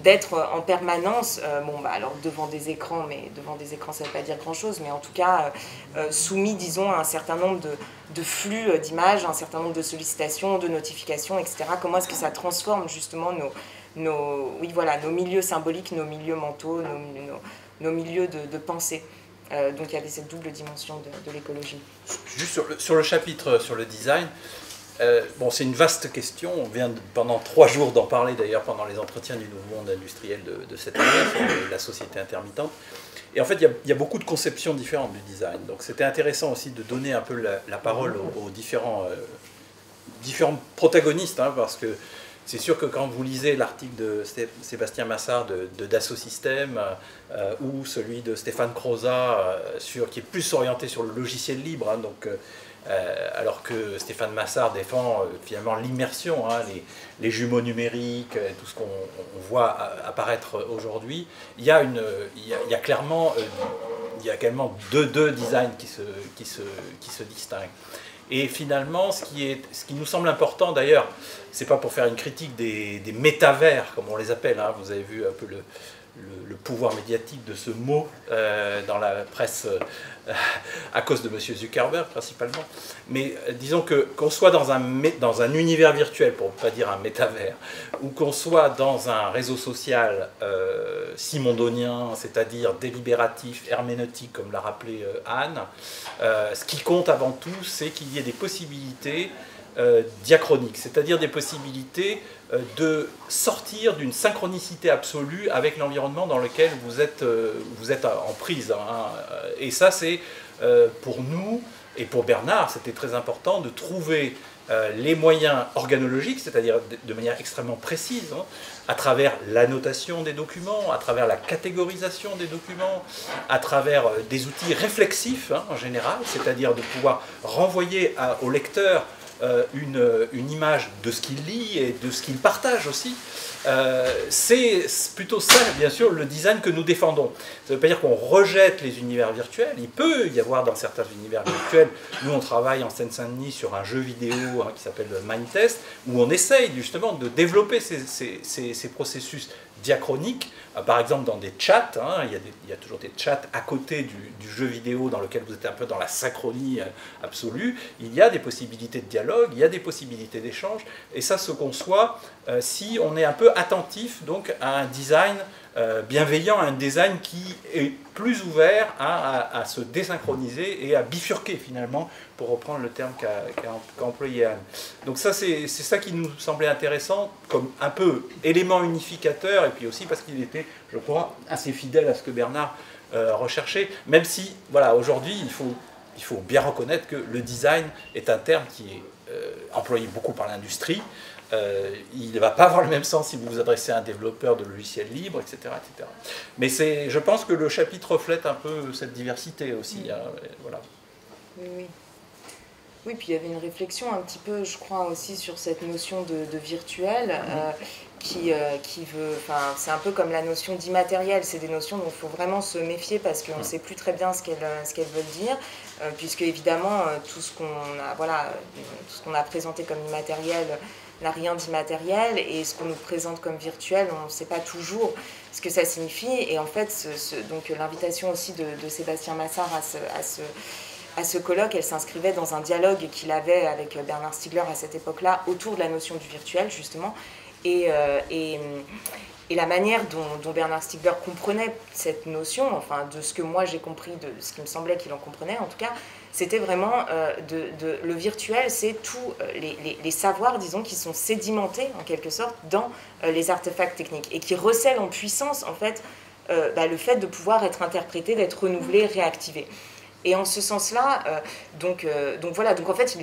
d'être en permanence, alors devant des écrans, mais devant des écrans ça ne veut pas dire grand-chose, mais en tout cas soumis, disons, à un certain nombre de flux d'images, un certain nombre de sollicitations, de notifications, etc. Comment est-ce que ça transforme justement nos milieux symboliques, nos milieux mentaux, nos milieux de pensée. Donc il y avait cette double dimension de l'écologie. Juste sur le chapitre sur le design, c'est une vaste question. On vient pendant 3 jours d'en parler d'ailleurs pendant les entretiens du Nouveau Monde industriel de cette année, sur la société intermittente. Et en fait, il y a beaucoup de conceptions différentes du design. Donc c'était intéressant aussi de donner un peu la parole aux différents protagonistes, parce que c'est sûr que quand vous lisez l'article de Sébastien Massard de Dassault Systèmes ou celui de Stéphane Croza qui est plus orienté sur le logiciel libre, alors que Stéphane Massard défend finalement l'immersion, les jumeaux numériques, tout ce qu'on voit apparaître aujourd'hui, il y a clairement deux designs qui se distinguent. Et finalement, ce qui nous semble important d'ailleurs, c'est pas pour faire une critique des métavers, comme on les appelle, vous avez vu un peu le pouvoir médiatique de ce mot dans la presse à cause de M. Zuckerberg principalement, mais disons qu'on soit dans un univers virtuel, pour ne pas dire un métavers, ou qu'on soit dans un réseau social simondonien, c'est-à-dire délibératif, herméneutique, comme l'a rappelé Anne, ce qui compte avant tout, c'est qu'il y ait des possibilités diachroniques, c'est-à-dire des possibilités de sortir d'une synchronicité absolue avec l'environnement dans lequel vous êtes en prise. Et ça, c'est pour nous et pour Bernard, c'était très important de trouver les moyens organologiques, c'est-à-dire de manière extrêmement précise, à travers l'annotation des documents, à travers la catégorisation des documents, à travers des outils réflexifs en général, c'est-à-dire de pouvoir renvoyer au lecteur une image de ce qu'il lit et de ce qu'il partage aussi. C'est plutôt ça, bien sûr, le design que nous défendons. Ça ne veut pas dire qu'on rejette les univers virtuels. Il peut y avoir dans certains univers virtuels, nous on travaille en Seine-Saint-Denis sur un jeu vidéo qui s'appelle Mindtest, où on essaye justement de développer ces processus diachroniques, par exemple dans des chats, il y a toujours des chats à côté du jeu vidéo dans lequel vous êtes un peu dans la synchronie absolue, il y a des possibilités de dialogue, il y a des possibilités d'échange, et ça se conçoit si on est un peu attentif donc, à un design bienveillant, à un design qui est plus ouvert à se désynchroniser et à bifurquer finalement, pour reprendre le terme qu'a employé Anne. Donc ça, c'est ça qui nous semblait intéressant comme un peu élément unificateur, et puis aussi parce qu'il était, je crois, assez fidèle à ce que Bernard recherchait, même si, voilà, aujourd'hui, il faut bien reconnaître que le design est un terme qui est employé beaucoup par l'industrie. Il ne va pas avoir le même sens si vous vous adressez à un développeur de logiciels libres, etc. etc. Mais je pense que le chapitre reflète un peu cette diversité aussi. Voilà. Oui. Oui, puis il y avait une réflexion un petit peu, je crois, aussi sur cette notion de virtuel qui veut... Enfin, c'est un peu comme la notion d'immatériel. C'est des notions dont il faut vraiment se méfier parce qu'on ne sait plus très bien ce qu'elles veulent dire, puisque évidemment, tout ce qu'on a présenté comme immatériel n'a rien d'immatériel, et ce qu'on nous présente comme virtuel, on ne sait pas toujours ce que ça signifie. Et en fait, donc l'invitation aussi de Sébastien Massard à ce colloque, elle s'inscrivait dans un dialogue qu'il avait avec Bernard Stiegler à cette époque-là autour de la notion du virtuel, justement, et la manière dont Bernard Stiegler comprenait cette notion, enfin de ce que moi j'ai compris, de ce qui me semblait qu'il en comprenait en tout cas, c'était vraiment le virtuel, c'est tous les savoirs, disons, qui sont sédimentés en quelque sorte dans les artefacts techniques et qui recèlent en puissance en fait le fait de pouvoir être interprété, d'être renouvelé, réactivé. Et en ce sens-là, donc en fait,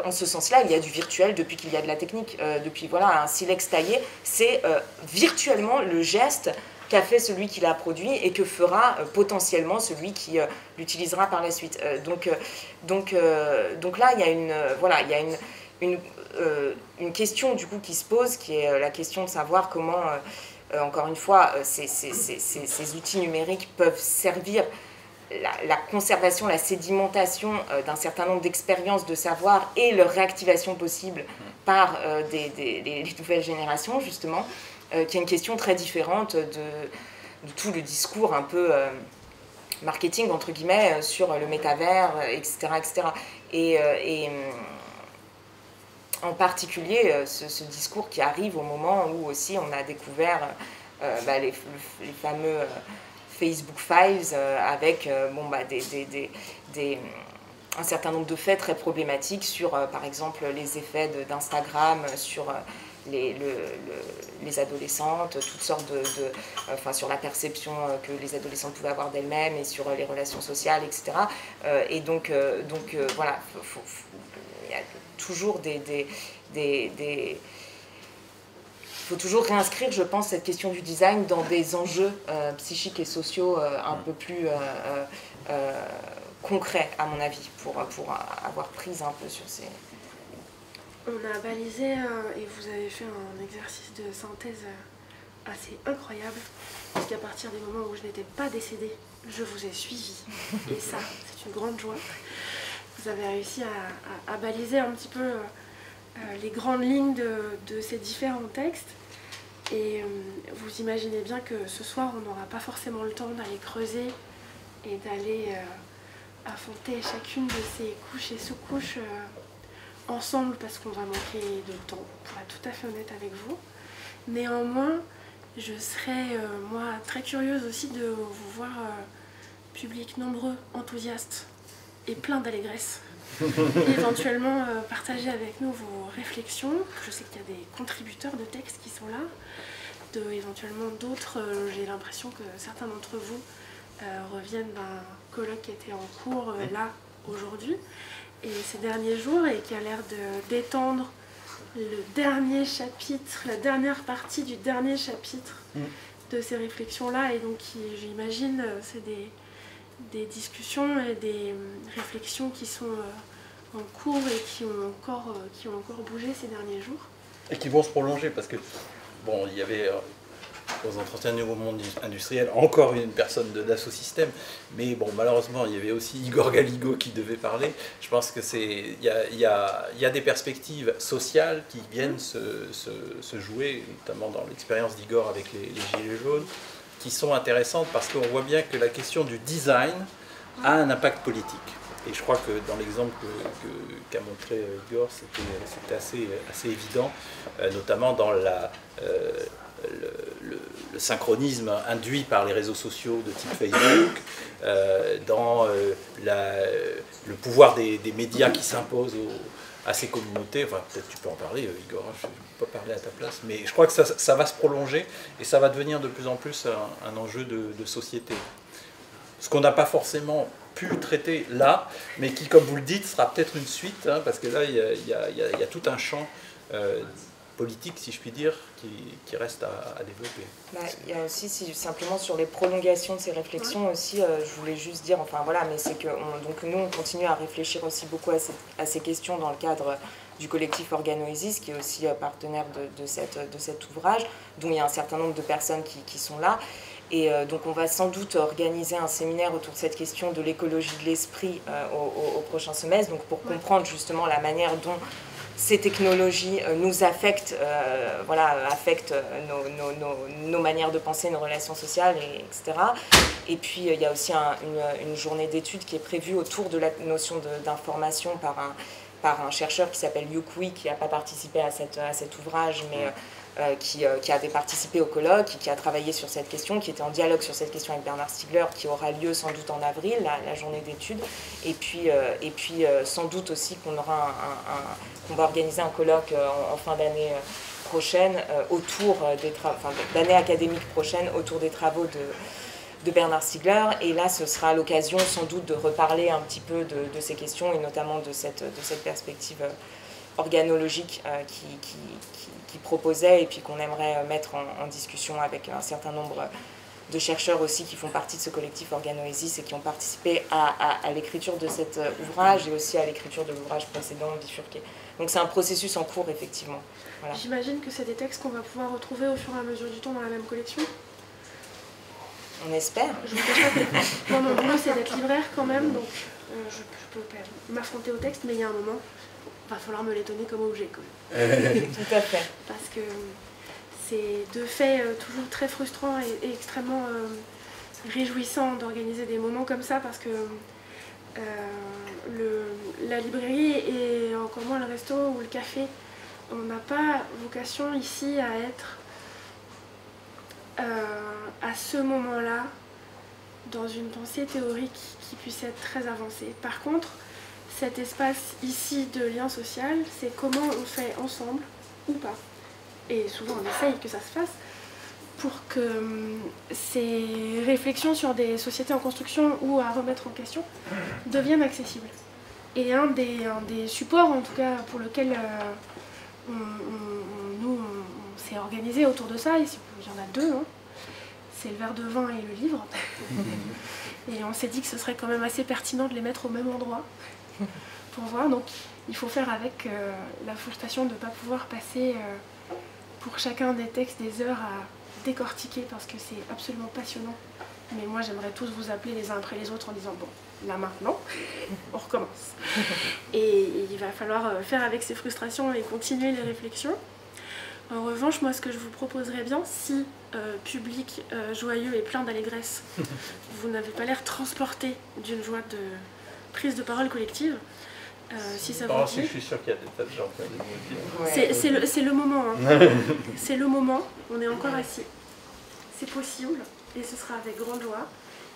en ce sens-là, il y a du virtuel depuis qu'il y a de la technique. Depuis un silex taillé, c'est virtuellement le geste qu'a fait celui qui l'a produit et que fera potentiellement celui qui l'utilisera par la suite. Donc là, il y a une question du coup qui se pose, qui est la question de savoir comment, encore une fois, ces outils numériques peuvent servir la conservation, la sédimentation d'un certain nombre d'expériences de savoir et leur réactivation possible par les nouvelles générations, justement, qui est une question très différente de tout le discours un peu marketing, entre guillemets, sur le métavers, etc. etc. Et en particulier, ce discours qui arrive au moment où aussi on a découvert les fameux Facebook Files avec un certain nombre de faits très problématiques sur, par exemple, les effets d'Instagram sur les adolescentes, toutes sortes sur la perception que les adolescentes pouvaient avoir d'elles-mêmes et sur les relations sociales, etc. Et donc voilà, il y a toujours il faut toujours réinscrire, je pense, cette question du design dans des enjeux psychiques et sociaux un peu plus concrets, à mon avis, pour avoir prise un peu sur ces... On a balisé et vous avez fait un exercice de synthèse assez incroyable, parce qu'à partir du moment où je n'étais pas décédée, je vous ai suivi. Et ça, c'est une grande joie. Vous avez réussi à baliser un petit peu les grandes lignes de ces différents textes. Et vous imaginez bien que ce soir, on n'aura pas forcément le temps d'aller creuser et d'aller affronter chacune de ces couches et sous-couches ensemble, parce qu'on va manquer de temps, pour être tout à fait honnête avec vous. Néanmoins, je serais, moi, très curieuse aussi de vous voir public nombreux, enthousiastes et plein d'allégresse. Éventuellement partager avec nous vos réflexions. Je sais qu'il y a des contributeurs de textes qui sont là, éventuellement d'autres, j'ai l'impression que certains d'entre vous reviennent d'un colloque qui était en cours là, aujourd'hui, et ces derniers jours, et qui a l'air d'étendre le dernier chapitre, la dernière partie du dernier chapitre de ces réflexions-là, et donc j'imagine c'est des discussions et des réflexions qui sont en cours et qui ont encore bougé ces derniers jours. Et qui vont se prolonger, parce que, bon, il y avait aux entretiens du nouveau monde industriel encore une personne d'Assosystème, mais bon, malheureusement, il y avait aussi Igor Galigo qui devait parler. Je pense que il y a des perspectives sociales qui viennent se jouer, notamment dans l'expérience d'Igor avec les Gilets jaunes, qui sont intéressantes parce qu'on voit bien que la question du design a un impact politique. Et je crois que dans l'exemple qu'a montré Igor, c'était assez évident, notamment dans le synchronisme induit par les réseaux sociaux de type Facebook, dans le pouvoir des médias qui s'imposent à ces communautés. Enfin, peut-être tu peux en parler, Igor, je ne peux pas parler à ta place, mais je crois que ça va se prolonger et ça va devenir de plus en plus un enjeu de société. Ce qu'on n'a pas forcément pu traiter là, mais qui, comme vous le dites, sera peut-être une suite, hein, parce que là, il y a tout un champ politique, si je puis dire, qui reste à développer. Il y a aussi, simplement sur les prolongations de ces réflexions aussi, je voulais juste dire, enfin voilà, mais c'est que nous, on continue à réfléchir aussi beaucoup à ces questions dans le cadre du collectif Organoisis, qui est aussi partenaire de cet ouvrage, dont il y a un certain nombre de personnes qui sont là. Et donc on va sans doute organiser un séminaire autour de cette question de l'écologie de l'esprit au prochain semestre, donc pour comprendre justement la manière dont ces technologies nous affectent, affectent nos manières de penser, nos relations sociales, etc. Et puis il y a aussi une journée d'études qui est prévue autour de la notion d'information par un chercheur qui s'appelle Yu Kui, qui n'a pas participé à cet ouvrage, mais qui avait participé au colloque, qui a travaillé sur cette question, qui était en dialogue sur cette question avec Bernard Stiegler, qui aura lieu sans doute en avril, la journée d'études. Et puis sans doute aussi qu'on va organiser un colloque en fin d'année prochaine, autour d'année académique prochaine, autour des travaux Bernard Stiegler. Et là, ce sera l'occasion sans doute de reparler un petit peu de ces questions et notamment de cette perspective organologique qui proposait et puis qu'on aimerait mettre en discussion avec un certain nombre de chercheurs aussi qui font partie de ce collectif Organoesis et qui ont participé à l'écriture de cet ouvrage et aussi à l'écriture de l'ouvrage précédent, Bifurqué. Donc c'est un processus en cours, effectivement. Voilà. J'imagine que c'est des textes qu'on va pouvoir retrouver au fur et à mesure du temps dans la même collection. On espère. Je vous cache pas que moi, mon boulot, c'est d'être libraire quand même, donc je peux m'affronter au texte, mais il y a un moment, il va falloir me les donner comme objet. Tout à fait. Parce que c'est de fait toujours très frustrant et extrêmement réjouissant d'organiser des moments comme ça, parce que la librairie et encore moins le resto ou le café, on n'a pas vocation ici à être à ce moment-là dans une pensée théorique qui puisse être très avancée. Par contre, cet espace ici de lien social, c'est comment on fait ensemble ou pas. Et souvent on essaye que ça se fasse pour que ces réflexions sur des sociétés en construction ou à remettre en question deviennent accessibles. Et un des supports, en tout cas pour lequel on s'est organisé autour de ça, il y en a deux, hein. C'est le verre de vin et le livre. Et on s'est dit que ce serait quand même assez pertinent de les mettre au même endroit pour voir. Donc il faut faire avec la frustration de ne pas pouvoir passer pour chacun des textes des heures à décortiquer parce que c'est absolument passionnant. Mais moi j'aimerais tous vous appeler les uns après les autres en disant bon, là maintenant, on recommence. Et il va falloir faire avec ces frustrations et continuer les réflexions. En revanche, moi ce que je vous proposerais bien, si public joyeux et plein d'allégresse, vous n'avez pas l'air transporté d'une joie de prise de parole collective, si ça vous Si, je suis sûr qu'il y a des tas de gens qui ont des mots. C'est le moment, hein. C'est le moment, on est encore assis. C'est possible, et ce sera avec grande joie.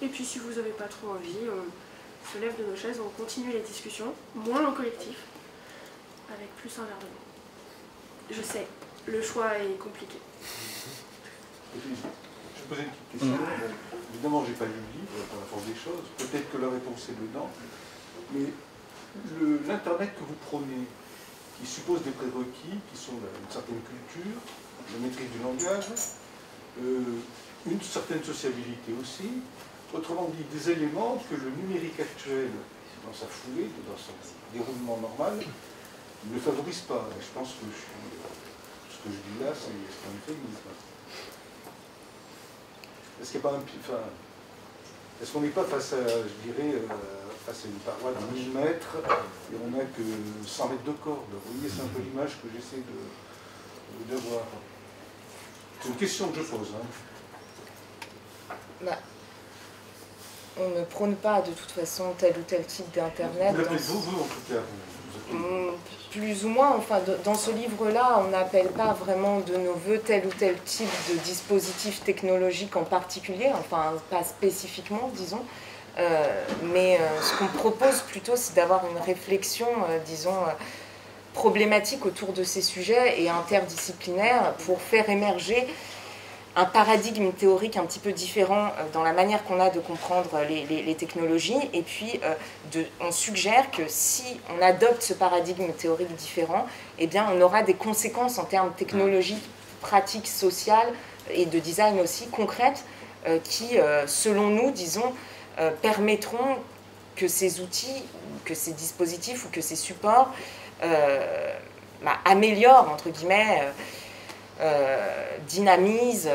Et puis si vous n'avez pas trop envie, on se lève de nos chaises, on continue les discussions, moins en collectif, avec plus un verre de vin. Je sais, le choix est compliqué. Je vais poser une petite question. Évidemment, je n'ai pas lu le livre, par la force des choses. Peut-être que la réponse est dedans. Mais l'Internet que vous prenez, qui suppose des prérequis, qui sont une certaine culture, la maîtrise du langage, une certaine sociabilité aussi, autrement dit, des éléments que le numérique actuel, dans sa foulée, dans son déroulement normal, ne favorise pas. Et je pense que ce que je dis là, c'est un euphémisme. Est-ce qu'il n'y a pas est-ce qu'on n'est pas face à, je dirais, face à une paroi de 1000 mètres et on n'a que 100 mètres de corde? Vous voyez, c'est un peu l'image que j'essaie de voir. C'est une question que je pose. Hein. Bah, on ne prône pas de toute façon tel ou tel type d'Internet. Vous, en tout cas, plus ou moins, enfin, dans ce livre-là, on n'appelle pas vraiment de nos voeux tel ou tel type de dispositif technologique en particulier, enfin, pas spécifiquement, disons. Mais ce qu'on propose plutôt, c'est d'avoir une réflexion, disons, problématique autour de ces sujets et interdisciplinaire pour faire émerger un paradigme théorique un petit peu différent dans la manière qu'on a de comprendre les technologies. Et puis, on suggère que si on adopte ce paradigme théorique différent, eh bien, on aura des conséquences en termes technologiques, pratiques, sociales et de design aussi concrètes qui, selon nous, disons, permettront que ces outils, que ces dispositifs ou que ces supports améliorent, entre guillemets, dynamise,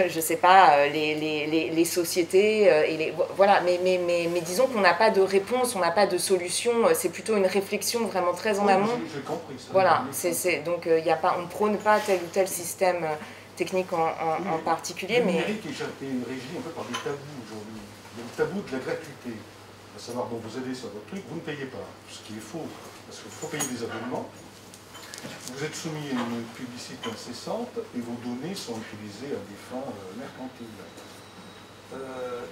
je sais pas, les sociétés, voilà, mais disons qu'on n'a pas de réponse, on n'a pas de solution, c'est plutôt une réflexion vraiment très en amont. J'ai compris ça. Voilà, donc on ne prône pas tel ou tel système technique en particulier. Le mais numérique est une régie un peu par des tabous aujourd'hui. Il y a le tabou de la gratuité, à savoir, bon, vous allez sur votre truc, vous ne payez pas, ce qui est faux, parce qu'il faut payer des abonnements. Vous êtes soumis à une publicité incessante et vos données sont utilisées à des fins mercantiles.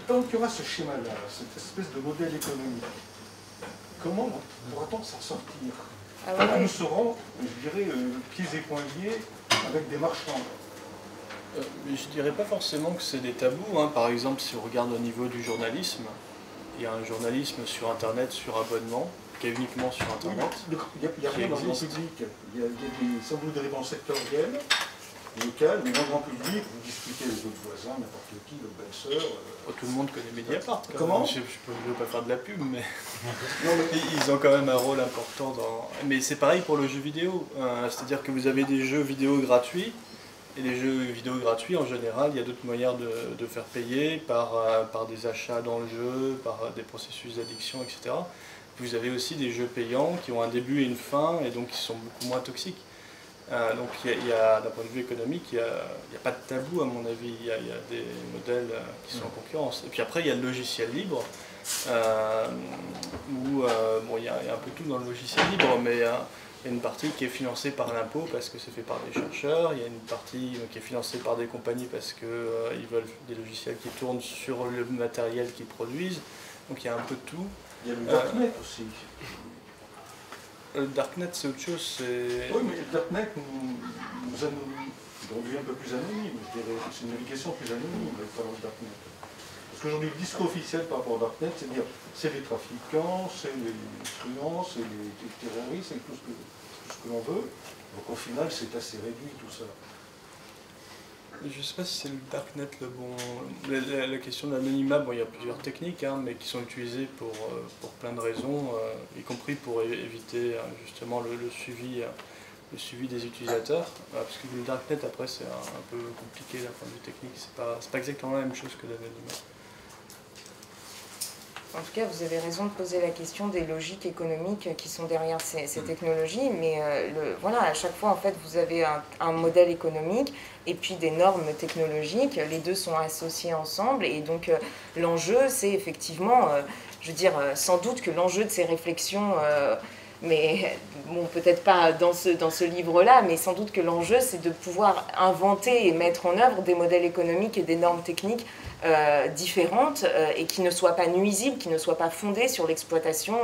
Tant qu'il y aura ce schéma-là, cette espèce de modèle économique, comment pourra-t-on s'en sortir? Nous serons, je dirais, pieds et poings liés avec des marchands. Je dirais pas forcément que c'est des tabous, hein. Par exemple, si on regarde au niveau du journalisme, il y a un journalisme sur Internet, sur abonnement, qui est uniquement sur Internet. Il y a rien dans le grand public. Il y a sans doute des réponses sectorielles, locales, mais dans le grand public, vous discutez avec votre voisin, n'importe qui, votre belle-sœur. Tout le monde connaît Mediapart. Comment ? Je ne veux pas faire de la pub, mais ils ont quand même un rôle important dans... Mais c'est pareil pour le jeu vidéo. C'est-à-dire que vous avez des jeux vidéo gratuits, et les jeux vidéo gratuits, en général, il y a d'autres moyens de faire payer par des achats dans le jeu, par des processus d'addiction, etc. Vous avez aussi des jeux payants qui ont un début et une fin, et donc qui sont beaucoup moins toxiques. Donc d'un point de vue économique, il n'y a pas de tabou à mon avis, il y a des modèles qui sont en concurrence. Et puis après, il y a le logiciel libre, où il y a un peu tout dans le logiciel libre, mais il y a une partie qui est financée par l'impôt parce que c'est fait par des chercheurs, il y a une partie qui est financée par des compagnies parce qu'ils veulent des logiciels qui tournent sur le matériel qu'ils produisent, donc il y a un peu de tout. Il y a le Darknet aussi. Le Darknet, c'est autre chose. Oui, mais le Darknet nous devient un peu plus anonyme, je dirais. C'est une navigation plus anonyme avec le Darknet. Parce qu'aujourd'hui, le discours officiel par rapport au Darknet, c'est de dire c'est les trafiquants, c'est les truands, c'est les terroristes, c'est tout ce que l'on veut. Donc au final, c'est assez réduit tout ça. Je ne sais pas si c'est le Darknet le bon... La question de l'anonymat, il y a plusieurs techniques, hein, mais qui sont utilisées pour plein de raisons, y compris pour éviter justement le suivi des utilisateurs. Parce que le Darknet, après, c'est un peu compliqué d'un point de vue technique. C'est pas exactement la même chose que l'anonymat. En tout cas, vous avez raison de poser la question des logiques économiques qui sont derrière ces technologies, mais voilà, à chaque fois, en fait, vous avez un modèle économique et puis des normes technologiques, les deux sont associés ensemble, et donc l'enjeu, c'est effectivement, je veux dire, sans doute que l'enjeu de ces réflexions, mais bon, peut-être pas dans ce livre-là, mais sans doute que l'enjeu, c'est de pouvoir inventer et mettre en œuvre des modèles économiques et des normes techniques différentes et qui ne soient pas nuisibles, qui ne soient pas fondées sur l'exploitation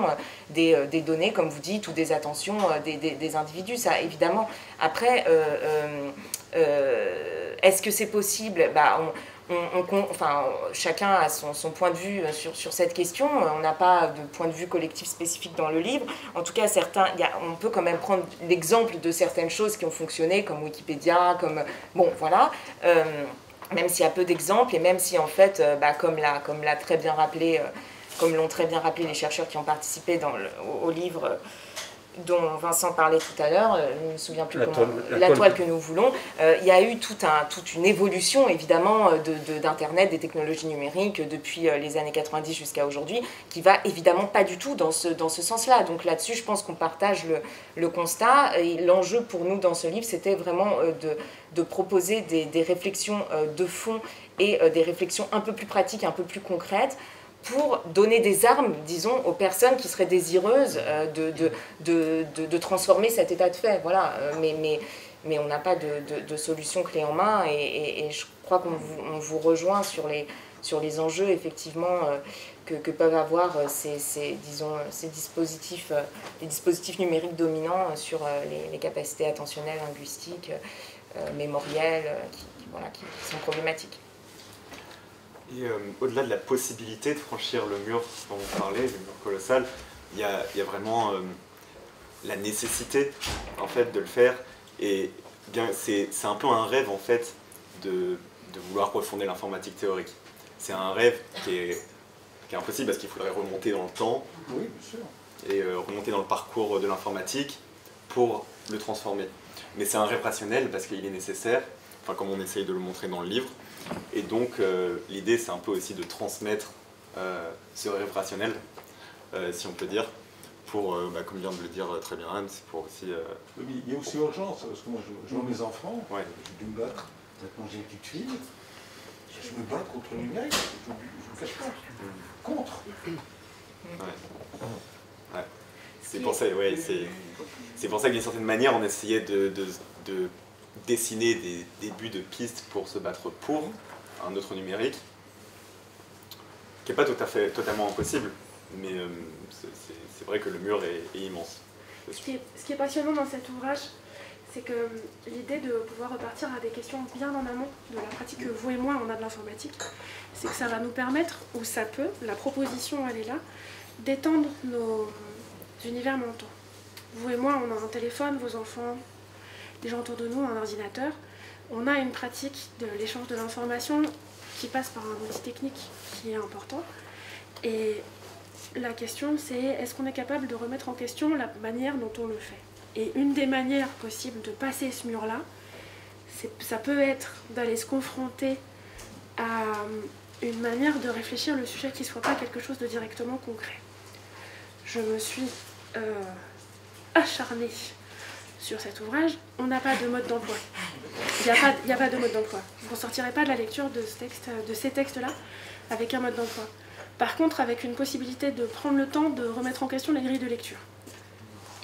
des données, comme vous dites, ou des attentions des individus. Ça, évidemment. Après, est-ce que c'est possible ? Enfin, chacun a son point de vue sur cette question. On n'a pas de point de vue collectif spécifique dans le livre. En tout cas, on peut quand même prendre l'exemple de certaines choses qui ont fonctionné, comme Wikipédia, comme... Bon, voilà. Même s'il y a peu d'exemples, et même si, en fait, comme l'ont très bien rappelé les chercheurs qui ont participé au livre dont Vincent parlait tout à l'heure, je ne me souviens plus la toile que nous voulons, il y a eu toute une évolution évidemment d'Internet, des technologies numériques depuis les années 90 jusqu'à aujourd'hui, qui va évidemment pas du tout dans ce sens-là. Donc là-dessus, je pense qu'on partage le constat, et l'enjeu pour nous dans ce livre, c'était vraiment de proposer des réflexions de fond et des réflexions un peu plus pratiques, un peu plus concrètes, pour donner des armes, disons, aux personnes qui seraient désireuses de transformer cet état de fait. Voilà. Mais on n'a pas de solution clé en main, et je crois qu'on vous rejoint sur les enjeux, effectivement, que peuvent avoir ces dispositifs, les dispositifs numériques dominants sur les capacités attentionnelles, linguistiques, mémorielles, qui sont problématiques. Et au-delà de la possibilité de franchir le mur dont vous parlez, le mur colossal, il y a vraiment la nécessité en fait de le faire. Et bien c'est un peu un rêve en fait de vouloir refonder l'informatique théorique. C'est un rêve qui est impossible parce qu'il faudrait remonter dans le temps, oui, bien sûr, et remonter dans le parcours de l'informatique pour le transformer. Mais c'est un rêve rationnel parce qu'il est nécessaire, enfin comme on essaye de le montrer dans le livre. Et donc l'idée c'est un peu aussi de transmettre ce rêve rationnel, si on peut dire, pour, comme vient de le dire très bien Anne, c'est pour aussi... Oui, mais il y a aussi urgence, parce que moi je vois mes enfants, ouais. J'ai dû me battre, maintenant j'ai une petite fille, je me bats contre le numérique, je ne vous cache pas, contre. Ouais. Ouais. C'est pour ça, ouais, c'est pour ça que d'une certaine manière on essayait de dessiner des débuts de pistes pour se battre pour un autre numérique, qui n'est pas totalement impossible, mais c'est vrai que le mur est immense. Ce qui est passionnant dans cet ouvrage, c'est que l'idée de pouvoir repartir à des questions bien en amont de la pratique que vous et moi on a de l'informatique, c'est que ça va nous permettre, ou ça peut, la proposition elle est là, d'étendre nos univers mentaux. Vous et moi on a un téléphone, vos enfants, les gens autour de nous, un ordinateur. On a une pratique de l'échange de l'information qui passe par un outil technique qui est important. Et la question c'est, est-ce qu'on est capable de remettre en question la manière dont on le fait ? Et une des manières possibles de passer ce mur-là, ça peut être d'aller se confronter à une manière de réfléchir le sujet qui ne soit pas quelque chose de directement concret. Je me suis acharnée sur cet ouvrage. On n'a pas de mode d'emploi. Il n'y a pas de mode d'emploi. Vous ne sortirez pas de la lecture de ces textes-là avec un mode d'emploi. Par contre, avec une possibilité de prendre le temps de remettre en question les grilles de lecture.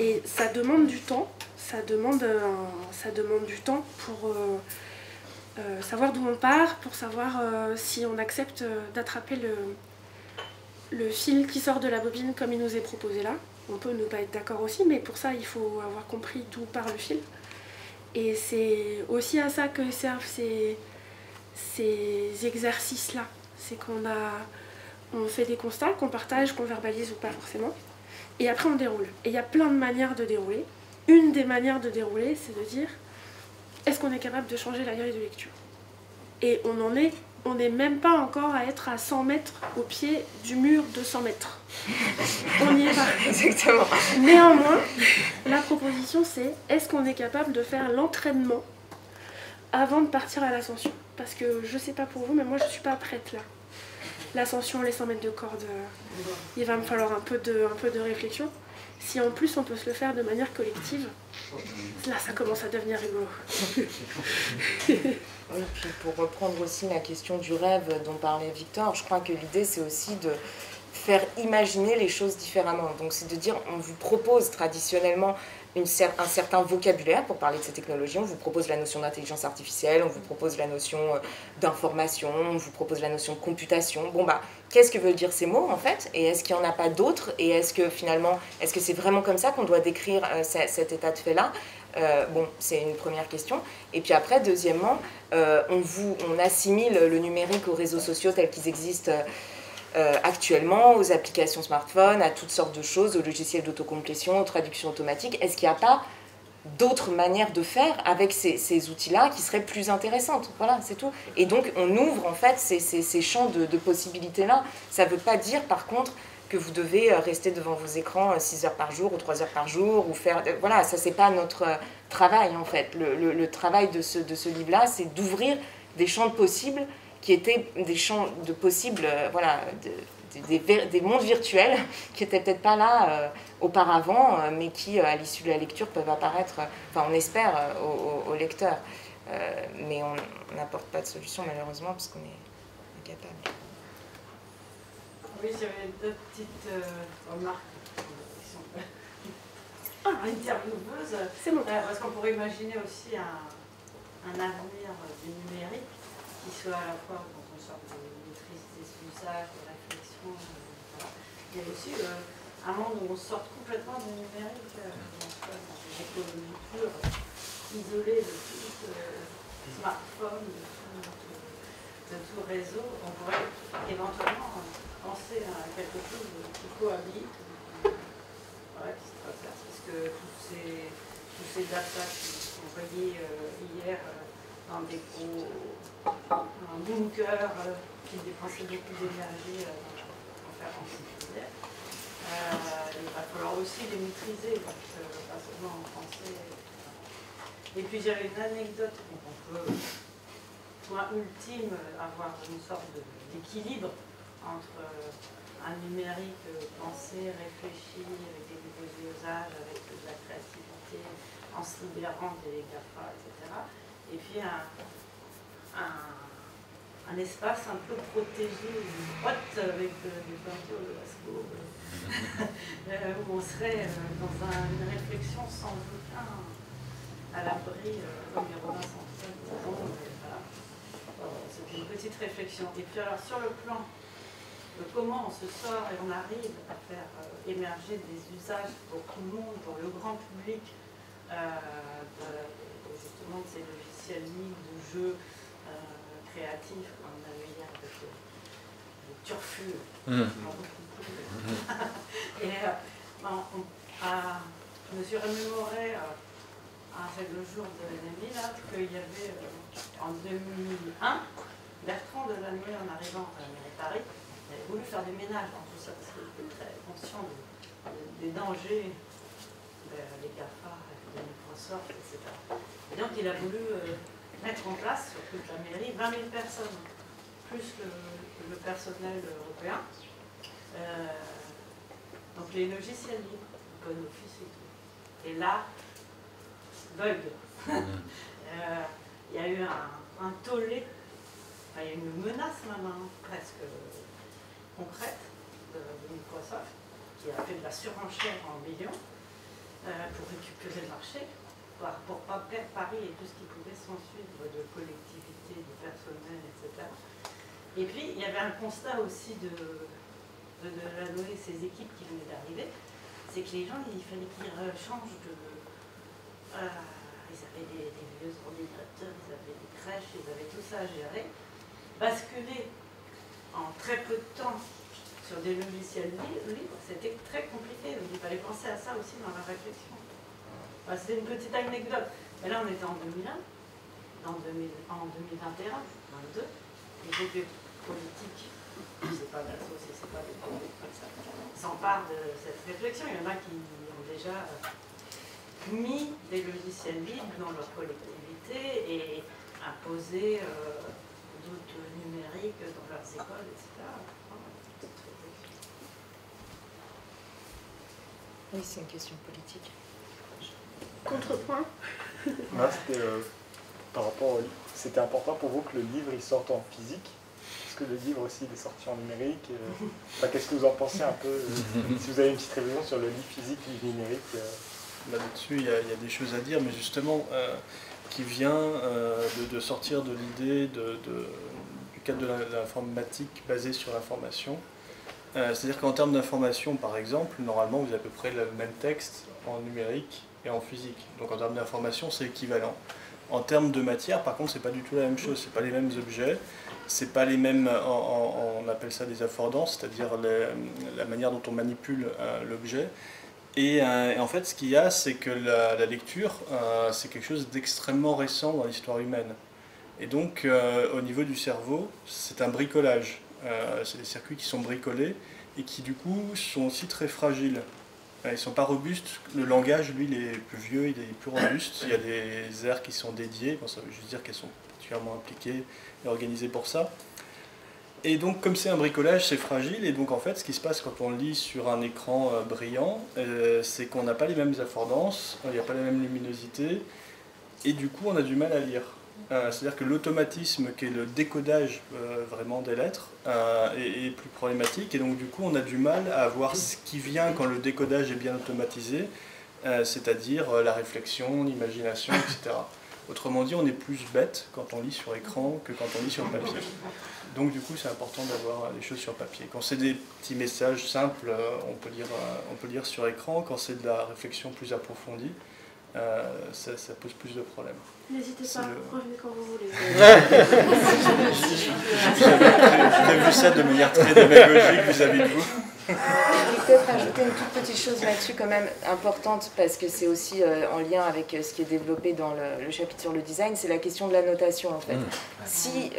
Et ça demande du temps, ça demande du temps pour savoir d'où on part, pour savoir si on accepte d'attraper le fil qui sort de la bobine comme il nous est proposé là. On peut ne pas être d'accord aussi, mais pour ça il faut avoir compris d'où part le fil. Et c'est aussi à ça que servent ces exercices-là. C'est on fait des constats, qu'on partage, qu'on verbalise ou pas forcément. Et après on déroule. Et il y a plein de manières de dérouler. Une des manières de dérouler, c'est de dire, est-ce qu'on est capable de changer la grille de lecture ? Et on n'est même pas encore à être à 100 mètres au pied du mur de 100 mètres. On n'y est pas. Exactement. Néanmoins, la proposition c'est, est-ce qu'on est capable de faire l'entraînement avant de partir à l'ascension ? Parce que je sais pas pour vous, mais moi je suis pas prête là. L'ascension, les 100 mètres de corde, il va me falloir un peu de réflexion. Si en plus on peut se le faire de manière collective, là ça commence à devenir rigolo. Oui, puis pour reprendre aussi la question du rêve dont parlait Victor, je crois que l'idée c'est aussi de faire imaginer les choses différemment. Donc c'est de dire, on vous propose traditionnellement un certain vocabulaire pour parler de ces technologies, on vous propose la notion d'intelligence artificielle, on vous propose la notion d'information, on vous propose la notion de computation. Bon bah, qu'est-ce que veulent dire ces mots en fait ? Et est-ce qu'il n'y en a pas d'autres ? Et est-ce que finalement, est-ce que c'est vraiment comme ça qu'on doit décrire cet état de fait-là ? Bon, c'est une première question. Et puis après, deuxièmement, on assimile le numérique aux réseaux sociaux tels qu'ils existent actuellement, aux applications smartphones, à toutes sortes de choses, aux logiciels d'autocomplétion, aux traductions automatiques. Est-ce qu'il n'y a pas d'autres manières de faire avec ces outils-là qui seraient plus intéressantes ? Voilà, c'est tout. Et donc, on ouvre en fait ces champs de possibilités-là. Ça ne veut pas dire, par contre, que vous devez rester devant vos écrans 6 heures par jour ou 3 heures par jour, ou faire... Voilà, ça, c'est pas notre travail, en fait. Le travail de ce livre-là, c'est d'ouvrir des champs de possibles qui étaient des champs de possibles, voilà, des mondes virtuels qui n'étaient peut-être pas là auparavant, mais qui, à l'issue de la lecture, peuvent apparaître, enfin, on espère, au lecteur. Mais on n'apporte pas de solution, malheureusement, parce qu'on est incapable. Oui, j'avais deux petites remarques qui sont intervieweuses. C'est bon. Parce qu'on pourrait imaginer aussi un avenir du numérique qui soit à la fois dans une sorte de maîtrise des usages, de réflexion. Voilà. Il y a aussi un monde où on sort complètement du numérique, on soit dans une économie pure, isolée de tout smartphone, de tout réseau. On pourrait éventuellement penser à quelque chose qui cohabite, voilà, qui se traverse, parce que tous ces data qui sont reliés hier dans des gros bunkers qui dépensaient beaucoup d'énergie pour faire en sécurité. Il va falloir aussi les maîtriser, donc, pas seulement en français. Et puis j'avais une anecdote, donc on peut, point ultime, avoir une sorte d'équilibre entre un numérique pensé, réfléchi, avec des nouveaux usages, avec de la créativité, en se libérant des GAFA, etc. Et puis un espace un peu protégé, droite, avec des peintures de Lascaux, où on serait dans une réflexion sans aucun à l'abri, comme les Romains centrales, voilà. C'est une petite réflexion. Et puis alors sur le plan de comment on se sort et on arrive à faire émerger des usages pour tout le monde, pour le grand public, justement de ces logiciels libres de jeux créatifs qu'on avait hier avec le Turfu. Et je me suis remémoré le jour de l'ennemi là qu'il y avait en 2001 Bertrand Delanoë, en arrivant à la mairie de Paris, avait voulu faire du ménage dans tout ça parce qu'il était très conscient des dangers des GAFA, de Microsoft, etc. Et donc il a voulu mettre en place sur toute la mairie 20 000 personnes, plus le personnel européen. Donc les logiciels libres, OpenOffice et tout. Et là, bug. Il y a eu un tollé, enfin, il y a eu une menace maintenant presque concrète de Microsoft qui a fait de la surenchère en millions pour récupérer le marché, pour pas perdre Paris et tout ce qui pouvait s'en suivre de collectivité, de personnel, etc. Et puis il y avait un constat aussi de Delanoë et ses équipes qui venaient d'arriver, c'est que les gens, il fallait qu'ils changent de... ils avaient des vieux ordinateurs, ils avaient des crèches, ils avaient tout ça à gérer. Basculer en très peu de temps sur des logiciels libres, c'était très compliqué. Donc il fallait penser à ça aussi dans la réflexion. Enfin, c'était une petite anecdote. Mais là, on était en 2001, en 2021, 2022, et donc les politiques, c'est pas d'associer, c'est pas des politiques comme ça, s'emparent de cette réflexion. Il y en a qui ont déjà mis des logiciels libres dans leur collectivité et imposé d'autres numériques dans leurs écoles, etc. Oui, c'est une question politique. Contrepoint. C'était par rapport au livre. C'était important pour vous que le livre il sorte en physique? Est-ce que le livre aussi il est sorti en numérique? Enfin, qu'est-ce que vous en pensez un peu si vous avez une petite révision sur le livre physique, le livre numérique Là-dessus, il y a des choses à dire, mais justement, qui vient de sortir de l'idée du cadre de l'informatique basée sur l'information. C'est-à-dire qu'en termes d'information, par exemple, normalement, vous avez à peu près le même texte en numérique et en physique. Donc en termes d'information, c'est équivalent. En termes de matière, par contre, c'est pas du tout la même chose. C'est pas les mêmes objets, c'est pas les mêmes. On appelle ça des affordances, c'est-à-dire la manière dont on manipule l'objet. Et en fait, ce qu'il y a, c'est que la lecture, c'est quelque chose d'extrêmement récent dans l'histoire humaine. Et donc, au niveau du cerveau, c'est un bricolage. C'est des circuits qui sont bricolés et qui, du coup, sont aussi très fragiles. Ils ne sont pas robustes. Le langage, lui, il est plus vieux, il est plus robuste. Il y a des aires qui sont dédiées. Bon, ça veut juste dire qu'elles sont particulièrement impliquées et organisées pour ça. Et donc, comme c'est un bricolage, c'est fragile. Et donc, en fait, ce qui se passe quand on lit sur un écran brillant, c'est qu'on n'a pas les mêmes affordances, il n'y a pas la même luminosité. Et du coup, on a du mal à lire. C'est-à-dire que l'automatisme, qui est le décodage vraiment des lettres, est plus problématique. Et donc, du coup, on a du mal à voir ce qui vient quand le décodage est bien automatisé, c'est-à-dire la réflexion, l'imagination, etc. Autrement dit, on est plus bête quand on lit sur écran que quand on lit sur papier. Donc, du coup, c'est important d'avoir les choses sur papier. Quand c'est des petits messages simples, on peut lire sur écran. Quand c'est de la réflexion plus approfondie, ça pose plus de problèmes. N'hésitez pas, revenez quand vous voulez. Vous avez vu ça de manière très démagogique vis-à-vis de vous. Je vais peut-être ajouter une toute petite chose là-dessus quand même importante parce que c'est aussi en lien avec ce qui est développé dans le chapitre sur le design, c'est la question de la notation en fait. Si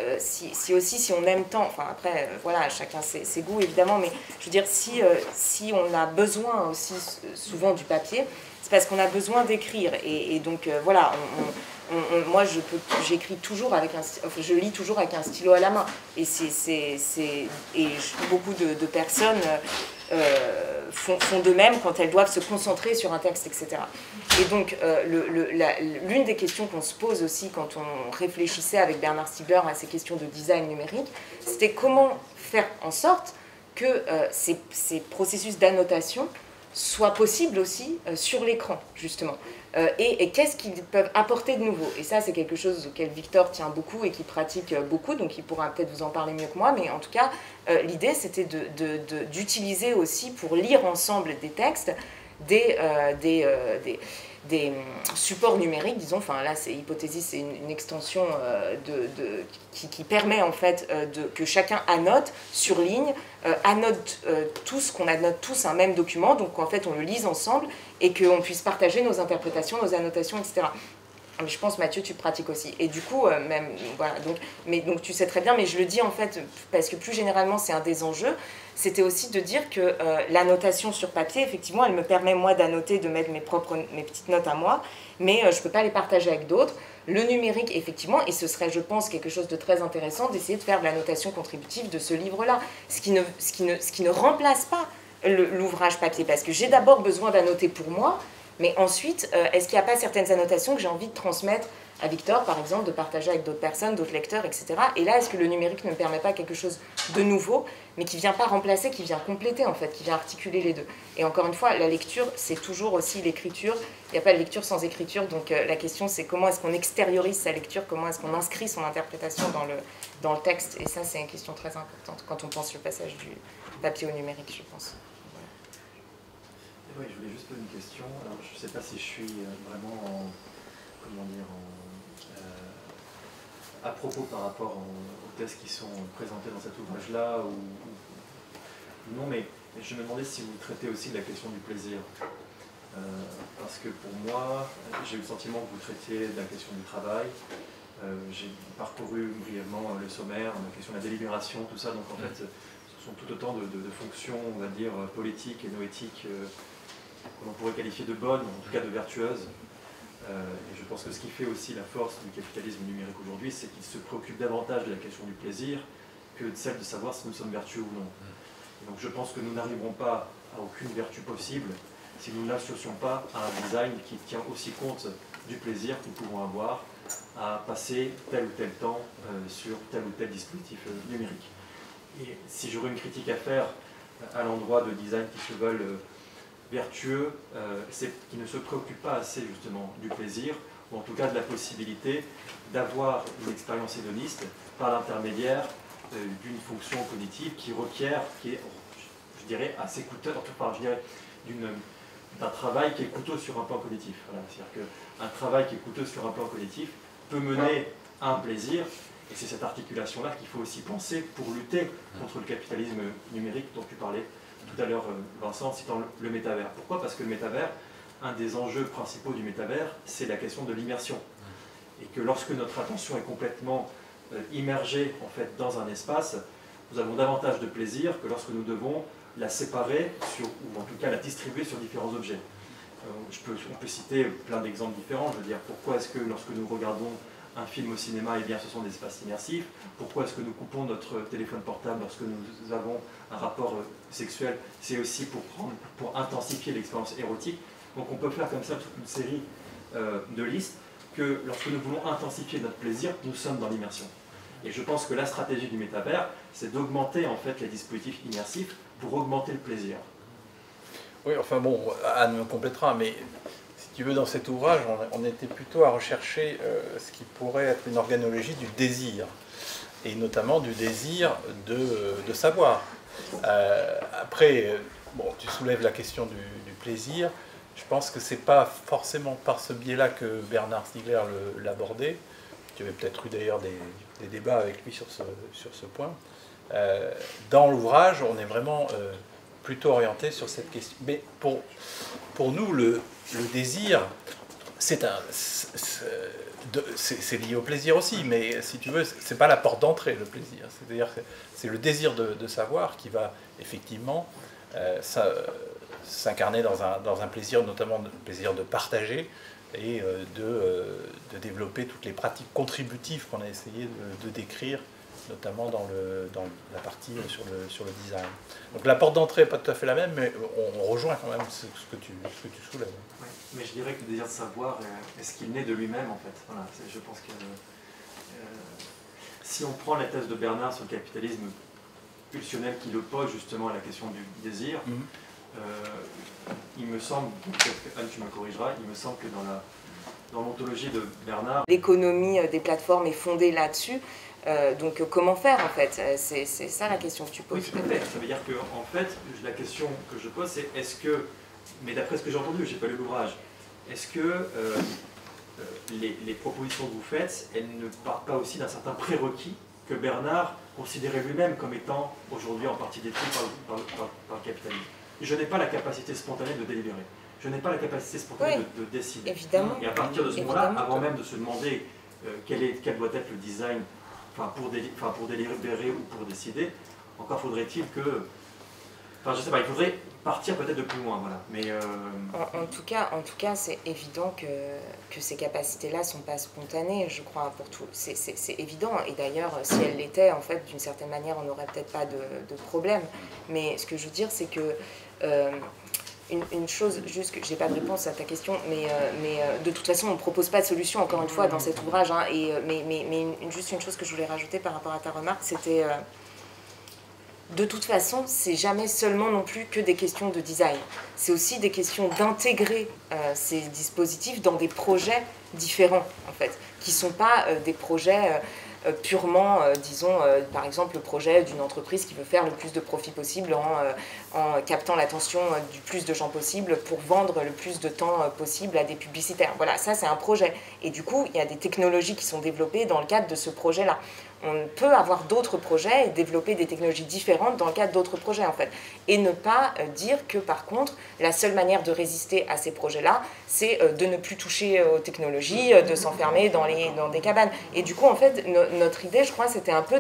on aime tant, enfin après voilà, chacun ses goûts évidemment, mais je veux dire si on a besoin aussi souvent du papier, c'est parce qu'on a besoin d'écrire et donc voilà, moi j'écris toujours avec je lis toujours avec un stylo à la main et beaucoup de personnes font de même quand elles doivent se concentrer sur un texte, etc. Et donc l'une des questions qu'on se pose aussi quand on réfléchissait avec Bernard Stiegler à ces questions de design numérique, c'était comment faire en sorte que ces processus d'annotation soient possibles aussi sur l'écran, justement. Et qu'est-ce qu'ils peuvent apporter de nouveau. Et ça, c'est quelque chose auquel Victor tient beaucoup et qui pratique beaucoup, donc il pourra peut-être vous en parler mieux que moi, mais en tout cas, l'idée, c'était d'utiliser aussi, pour lire ensemble des textes, supports numériques, disons, enfin là c'est Hypothésis, c'est une extension qui permet en fait que chacun annote sur ligne, annote qu'on annote tous un même document, donc qu'en fait on le lise ensemble et qu'on puisse partager nos interprétations, nos annotations, etc. Mais je pense, Mathieu, tu pratiques aussi. Et du coup, même, voilà, donc tu sais très bien, mais je le dis en fait, parce que plus généralement, c'est un des enjeux, c'était aussi de dire que l'annotation sur papier, effectivement, elle me permet, moi, d'annoter, de mettre mes petites notes à moi, mais je ne peux pas les partager avec d'autres. Le numérique, effectivement, et ce serait, je pense, quelque chose de très intéressant, d'essayer de faire de la notation contributive de ce livre-là, ce qui ne remplace pas l'ouvrage papier, parce que j'ai d'abord besoin d'annoter pour moi, mais ensuite, est-ce qu'il n'y a pas certaines annotations que j'ai envie de transmettre à Victor, par exemple, de partager avec d'autres personnes, d'autres lecteurs, etc. Et là, est-ce que le numérique ne me permet pas quelque chose de nouveau, mais qui ne vient pas remplacer, qui vient compléter, en fait, qui vient articuler les deux. Et encore une fois, la lecture, c'est toujours aussi l'écriture. Il n'y a pas de lecture sans écriture, donc la question, c'est comment est-ce qu'on extériorise sa lecture, comment est-ce qu'on inscrit son interprétation dans le texte. Et ça, c'est une question très importante quand on pense le passage du papier au numérique, je pense. Oui, je voulais juste poser une question. Alors, je ne sais pas si je suis vraiment à propos par rapport aux thèses qui sont présentées dans cet ouvrage-là ou non, mais je me demandais si vous traitez aussi de la question du plaisir. Parce que pour moi, j'ai eu le sentiment que vous traitiez de la question du travail. J'ai parcouru brièvement le sommaire, la question de la délibération, tout ça. Donc en fait, ce sont tout autant de fonctions, on va dire, politiques et noétiques que l'on pourrait qualifier de bonnes, en tout cas de vertueuses. Et je pense que ce qui fait aussi la force du capitalisme numérique aujourd'hui, c'est qu'il se préoccupe davantage de la question du plaisir que de celle de savoir si nous sommes vertueux ou non. Et donc je pense que nous n'arriverons pas à aucune vertu possible si nous n'associons pas à un design qui tient aussi compte du plaisir que nous pouvons avoir à passer tel ou tel temps sur tel ou tel dispositif numérique. Et si j'aurais une critique à faire à l'endroit de design qui se veulent vertueux, c'est qu'ils ne se préoccupent pas assez justement du plaisir, ou en tout cas de la possibilité d'avoir une expérience hédoniste par l'intermédiaire d'une fonction cognitive qui requiert, qui est, je dirais, assez coûteuse, enfin, je dirais, d'un travail qui est coûteux sur un plan cognitif. Voilà. C'est-à-dire qu'un travail qui est coûteux sur un plan cognitif peut mener à un plaisir, et c'est cette articulation-là qu'il faut aussi penser pour lutter contre le capitalisme numérique dont tu parlais tout à l'heure, Vincent, en citant le métavers. Pourquoi? Parce que le métavers, un des enjeux principaux du métavers, c'est la question de l'immersion. Et que lorsque notre attention est complètement immergée en fait, dans un espace, nous avons davantage de plaisir que lorsque nous devons la séparer, ou en tout cas la distribuer sur différents objets. On peut citer plein d'exemples différents. Je veux dire, pourquoi est-ce que lorsque nous regardons un film au cinéma, eh bien, ce sont des espaces immersifs? Pourquoi est-ce que nous coupons notre téléphone portable lorsque nous avons un rapport sexuel? C'est aussi pour intensifier l'expérience érotique. Donc on peut faire comme ça toute une série de listes que lorsque nous voulons intensifier notre plaisir, nous sommes dans l'immersion. Et je pense que la stratégie du métavers, c'est d'augmenter en fait les dispositifs immersifs pour augmenter le plaisir. Oui, enfin bon, Anne me complétera, mais si tu veux, dans cet ouvrage, on était plutôt à rechercher ce qui pourrait être une organologie du désir, et notamment du désir de savoir. Après, bon, tu soulèves la question du plaisir. Je pense que ce n'est pas forcément par ce biais-là que Bernard Stiegler l'abordait. Tu avais peut-être eu d'ailleurs des débats avec lui sur ce point. Dans l'ouvrage, on est vraiment plutôt orienté sur cette question. Mais pour nous, le désir, c'est lié au plaisir aussi, mais si tu veux, c'est pas la porte d'entrée, le plaisir. C'est-à-dire que c'est le désir de savoir qui va effectivement s'incarner dans un plaisir, notamment le plaisir de partager et de développer toutes les pratiques contributives qu'on a essayé de décrire, notamment dans la partie sur le design. Donc la porte d'entrée n'est pas tout à fait la même, mais on rejoint quand même ce que tu soulèves. Oui, mais je dirais que le désir de savoir, est-ce qu'il naît de lui-même en fait? Voilà, je pense que si on prend la thèse de Bernard sur le capitalisme pulsionnel qui l'oppose justement à la question du désir, il me semble, peut-être que Anne tu me corrigeras, il me semble que dans l'ontologie de Bernard, l'économie des plateformes est fondée là-dessus. Donc comment faire en fait? C'est ça la question que tu poses. Oui, tout à fait. Ça veut dire que en fait, la question que je pose c'est est-ce que, mais d'après ce que j'ai entendu, j'ai pas lu l'ouvrage, est-ce que les propositions que vous faites, elles ne partent pas aussi d'un certain prérequis que Bernard considérait lui-même comme étant aujourd'hui en partie détruit par le capitalisme? Je n'ai pas la capacité spontanée de délibérer. Je n'ai pas la capacité spontanée de décider. Évidemment. Et à partir de ce moment-là, avant même de se demander quel doit être le design pour délibérer ou pour décider, encore faudrait-il que... Enfin, je sais pas, il faudrait partir peut-être de plus loin, voilà. Mais en tout cas, c'est évident que ces capacités-là ne sont pas spontanées, je crois, pour tout. C'est évident. Et d'ailleurs, si elles l'étaient, en fait, d'une certaine manière, on n'aurait peut-être pas de problème. Mais ce que je veux dire, c'est que... une chose, juste que j'ai pas de réponse à ta question, mais de toute façon, on ne propose pas de solution, encore une fois, dans cet ouvrage. Hein, mais juste une chose que je voulais rajouter par rapport à ta remarque, c'était... de toute façon, c'est jamais seulement non plus que des questions de design. C'est aussi des questions d'intégrer ces dispositifs dans des projets différents, en fait, qui ne sont pas des projets purement, disons, par exemple, le projet d'une entreprise qui veut faire le plus de profit possible en captant l'attention du plus de gens possible pour vendre le plus de temps possible à des publicitaires. Voilà, ça c'est un projet. Et du coup, il y a des technologies qui sont développées dans le cadre de ce projet-là. On peut avoir d'autres projets et développer des technologies différentes dans le cadre d'autres projets, en fait. Et ne pas dire que, par contre, la seule manière de résister à ces projets-là, c'est de ne plus toucher aux technologies, de s'enfermer dans des cabanes. Et du coup, en fait, notre idée, je crois, c'était un peu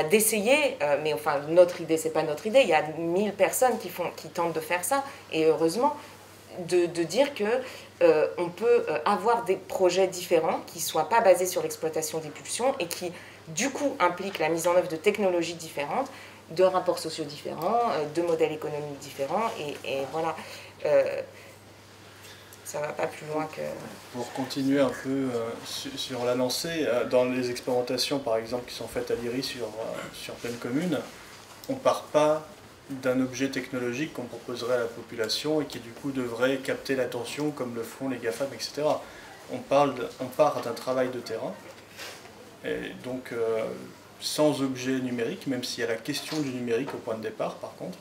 d'essayer, mais enfin, notre idée, c'est pas notre idée, il y a 1000 personnes qui tentent de faire ça, et heureusement, de dire que on peut avoir des projets différents qui ne soient pas basés sur l'exploitation des pulsions et qui, du coup, impliquent la mise en œuvre de technologies différentes, de rapports sociaux différents, de modèles économiques différents, et voilà. Ça ne va pas plus loin que... Pour continuer un peu sur la lancée, dans les expérimentations, par exemple, qui sont faites à l'IRI sur pleine commune, on ne part pas d'un objet technologique qu'on proposerait à la population et qui du coup devrait capter l'attention comme le font les GAFAM, etc. On part d'un travail de terrain, et donc sans objet numérique, même s'il y a la question du numérique au point de départ par contre.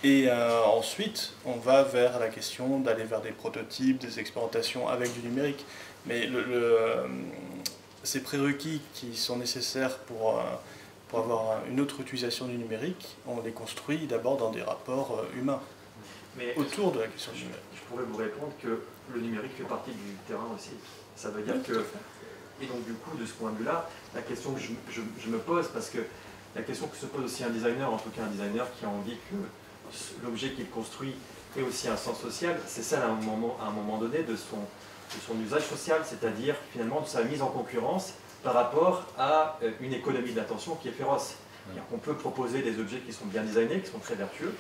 Et ensuite, on va vers la question d'aller vers des prototypes, des expérimentations avec du numérique. Mais ces prérequis qui sont nécessaires pour avoir une autre utilisation du numérique, on les construit d'abord dans des rapports humains, autour de la question du numérique. Je pourrais vous répondre que le numérique fait partie du terrain aussi. Ça veut dire que... Et donc du coup, de ce point de vue-là, la question que je me pose, parce que la question que se pose aussi un designer, en tout cas un designer qui a envie que l'objet qu'il construit ait aussi un sens social, c'est celle à un moment donné de son usage social, c'est-à-dire finalement de sa mise en concurrence par rapport à une économie de l'attention qui est féroce. On peut proposer des objets qui sont bien designés, qui sont très vertueux,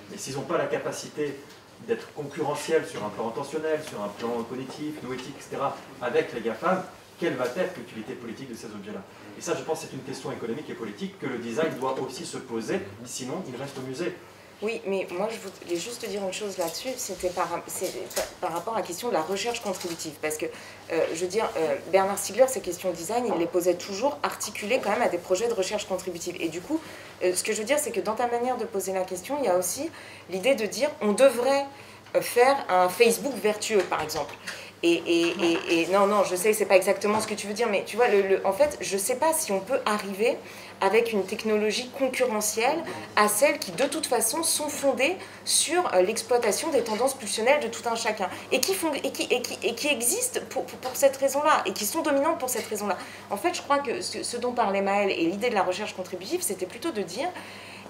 mais s'ils n'ont pas la capacité d'être concurrentiels sur un plan intentionnel, sur un plan cognitif, noétique, etc., avec les GAFAM, quelle va être l'utilité politique de ces objets-là? Et ça, je pense que c'est une question économique et politique que le design doit aussi se poser, sinon il reste au musée. Oui, mais moi je voulais juste dire une chose là-dessus, c'était par rapport à la question de la recherche contributive. Parce que, je veux dire, Bernard Stiegler, ces questions de design, il les posait toujours articulées quand même à des projets de recherche contributive. Et du coup, ce que je veux dire, c'est que dans ta manière de poser la question, il y a aussi l'idée de dire on devrait faire un Facebook vertueux, par exemple. Et non, je sais que c'est pas exactement ce que tu veux dire, mais tu vois, en fait, je sais pas si on peut arriver avec une technologie concurrentielle à celles qui, de toute façon, sont fondées sur l'exploitation des tendances pulsionnelles de tout un chacun, et qui existent pour cette raison-là, et qui sont dominantes pour cette raison-là. En fait, je crois que ce dont parlait Maëlle et l'idée de la recherche contributive, c'était plutôt de dire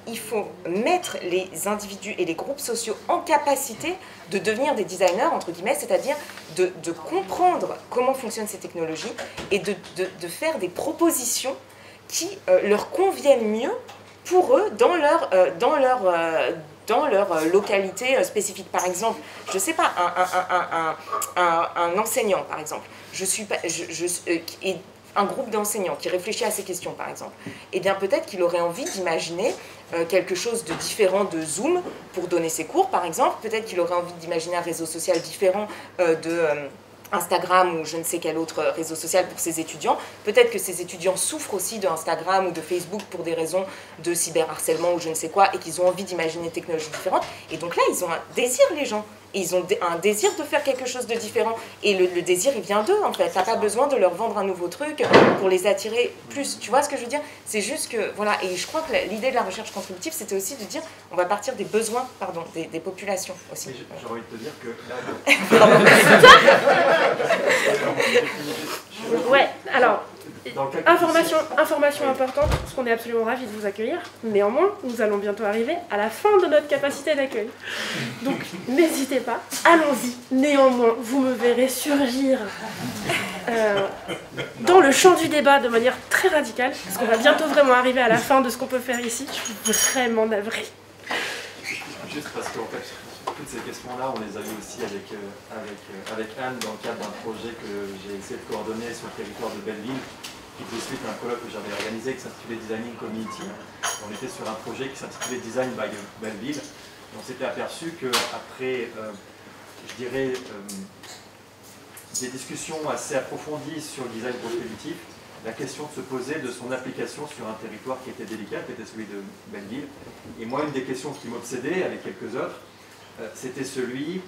il faut mettre les individus et les groupes sociaux en capacité de devenir des designers, entre guillemets, c'est-à-dire de comprendre comment fonctionnent ces technologies et de faire des propositions qui leur conviennent mieux pour eux dans leur localité spécifique. Par exemple, je ne sais pas, un enseignant, par exemple, et un groupe d'enseignants qui réfléchit à ces questions, par exemple, eh bien peut-être qu'il aurait envie d'imaginer quelque chose de différent de Zoom pour donner ses cours, par exemple. Peut-être qu'il aurait envie d'imaginer un réseau social différent de Instagram ou je ne sais quel autre réseau social pour ses étudiants. Peut-être que ces étudiants souffrent aussi de Instagram ou de Facebook pour des raisons de cyberharcèlement ou je ne sais quoi, et qu'ils ont envie d'imaginer des technologies différentes. Et donc là, ils ont un désir, les gens. Et ils ont un désir de faire quelque chose de différent. Et le désir, il vient d'eux, en fait. T'as pas besoin de leur vendre un nouveau truc pour les attirer plus. Tu vois ce que je veux dire? C'est juste que, voilà. Et je crois que l'idée de la recherche constructive, c'était aussi de dire, on va partir des besoins, pardon, des populations aussi. J'aurais envie de te dire que là... Ouais, alors... Information importante, parce qu'on est absolument ravis de vous accueillir. Néanmoins, nous allons bientôt arriver à la fin de notre capacité d'accueil. Donc, n'hésitez pas, allons-y. Néanmoins, vous me verrez surgir dans le champ du débat de manière très radicale, parce qu'on va bientôt vraiment arriver à la fin de ce qu'on peut faire ici. Je suis vraiment navrée. Juste parce qu'en fait, toutes ces questions-là, on les a vues aussi avec Anne dans le cadre d'un projet que j'ai essayé de coordonner sur le territoire de Belleville, qui faisait suite à un colloque que j'avais organisé qui s'intitulait Designing Community. On était sur un projet qui s'intitulait Design by Belleville. Et on s'était aperçu qu'après, je dirais, des discussions assez approfondies sur le design contributif, la question de se poser de son application sur un territoire qui était délicat, qui était celui de Belleville. Et moi, une des questions qui m'obsédait, avec quelques autres, c'était celui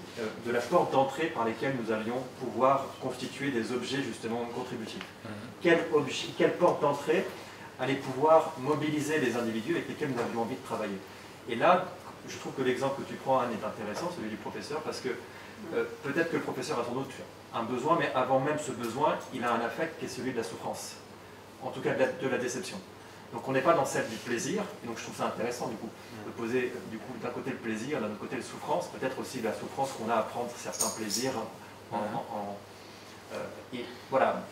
de la porte d'entrée par lesquelles nous allions pouvoir constituer des objets justement contributifs. Quelle porte d'entrée allait pouvoir mobiliser les individus avec lesquels nous avions envie de travailler. Et là, je trouve que l'exemple que tu prends, Anne, est intéressant, celui du professeur, parce que peut-être que le professeur a sans doute un besoin, mais avant même ce besoin, il a un affect qui est celui de la souffrance, en tout cas de la déception. Donc on n'est pas dans celle du plaisir, et donc je trouve ça intéressant du coup, de poser du coup d'un côté le plaisir, d'un autre côté la souffrance, peut-être aussi la souffrance qu'on a à prendre certains plaisirs. Et voilà,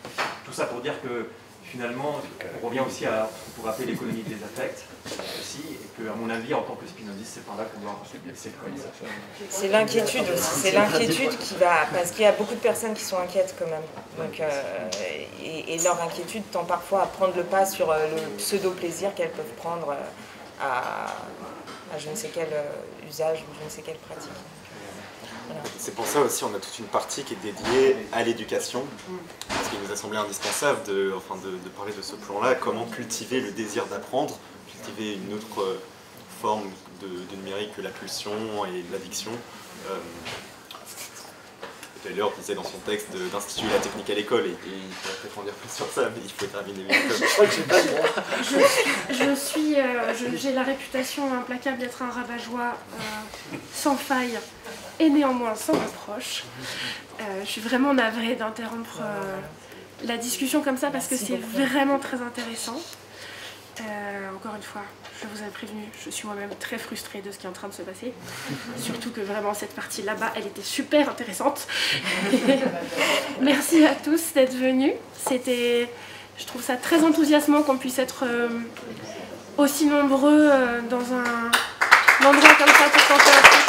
tout ça pour dire que finalement, on revient aussi à ce qu'on pourrait appeler l'économie des affects aussi, et que à mon avis, en tant que spinoziste, c'est par là qu'on doit essayer de connaître ça. C'est l'inquiétude aussi, c'est l'inquiétude qui va, parce qu'il y a beaucoup de personnes qui sont inquiètes quand même. Donc, et leur inquiétude tend parfois à prendre le pas sur le pseudo-plaisir qu'elles peuvent prendre à je ne sais quel usage ou je ne sais quelle pratique. Voilà. C'est pour ça aussi on a toute une partie qui est dédiée à l'éducation, parce qu'il nous a semblé indispensable de parler de ce plan-là, comment cultiver le désir d'apprendre, cultiver une autre forme de numérique que la pulsion et l'addiction. Taylor disait dans son texte d'instituer la technique à l'école, et il pourrait peut-être en dire plus sur ça, mais il faut terminer. J'ai la réputation implacable d'être un rabat-joie sans faille et néanmoins sans reproche. Je suis vraiment navrée d'interrompre la discussion comme ça parce que c'est vraiment très intéressant. Encore une fois, je vous avais prévenu, je suis moi-même très frustrée de ce qui est en train de se passer. Surtout que vraiment cette partie là-bas, elle était super intéressante. Merci à tous d'être venus. Je trouve ça très enthousiasmant qu'on puisse être aussi nombreux dans un endroit comme ça pour tenter un truc.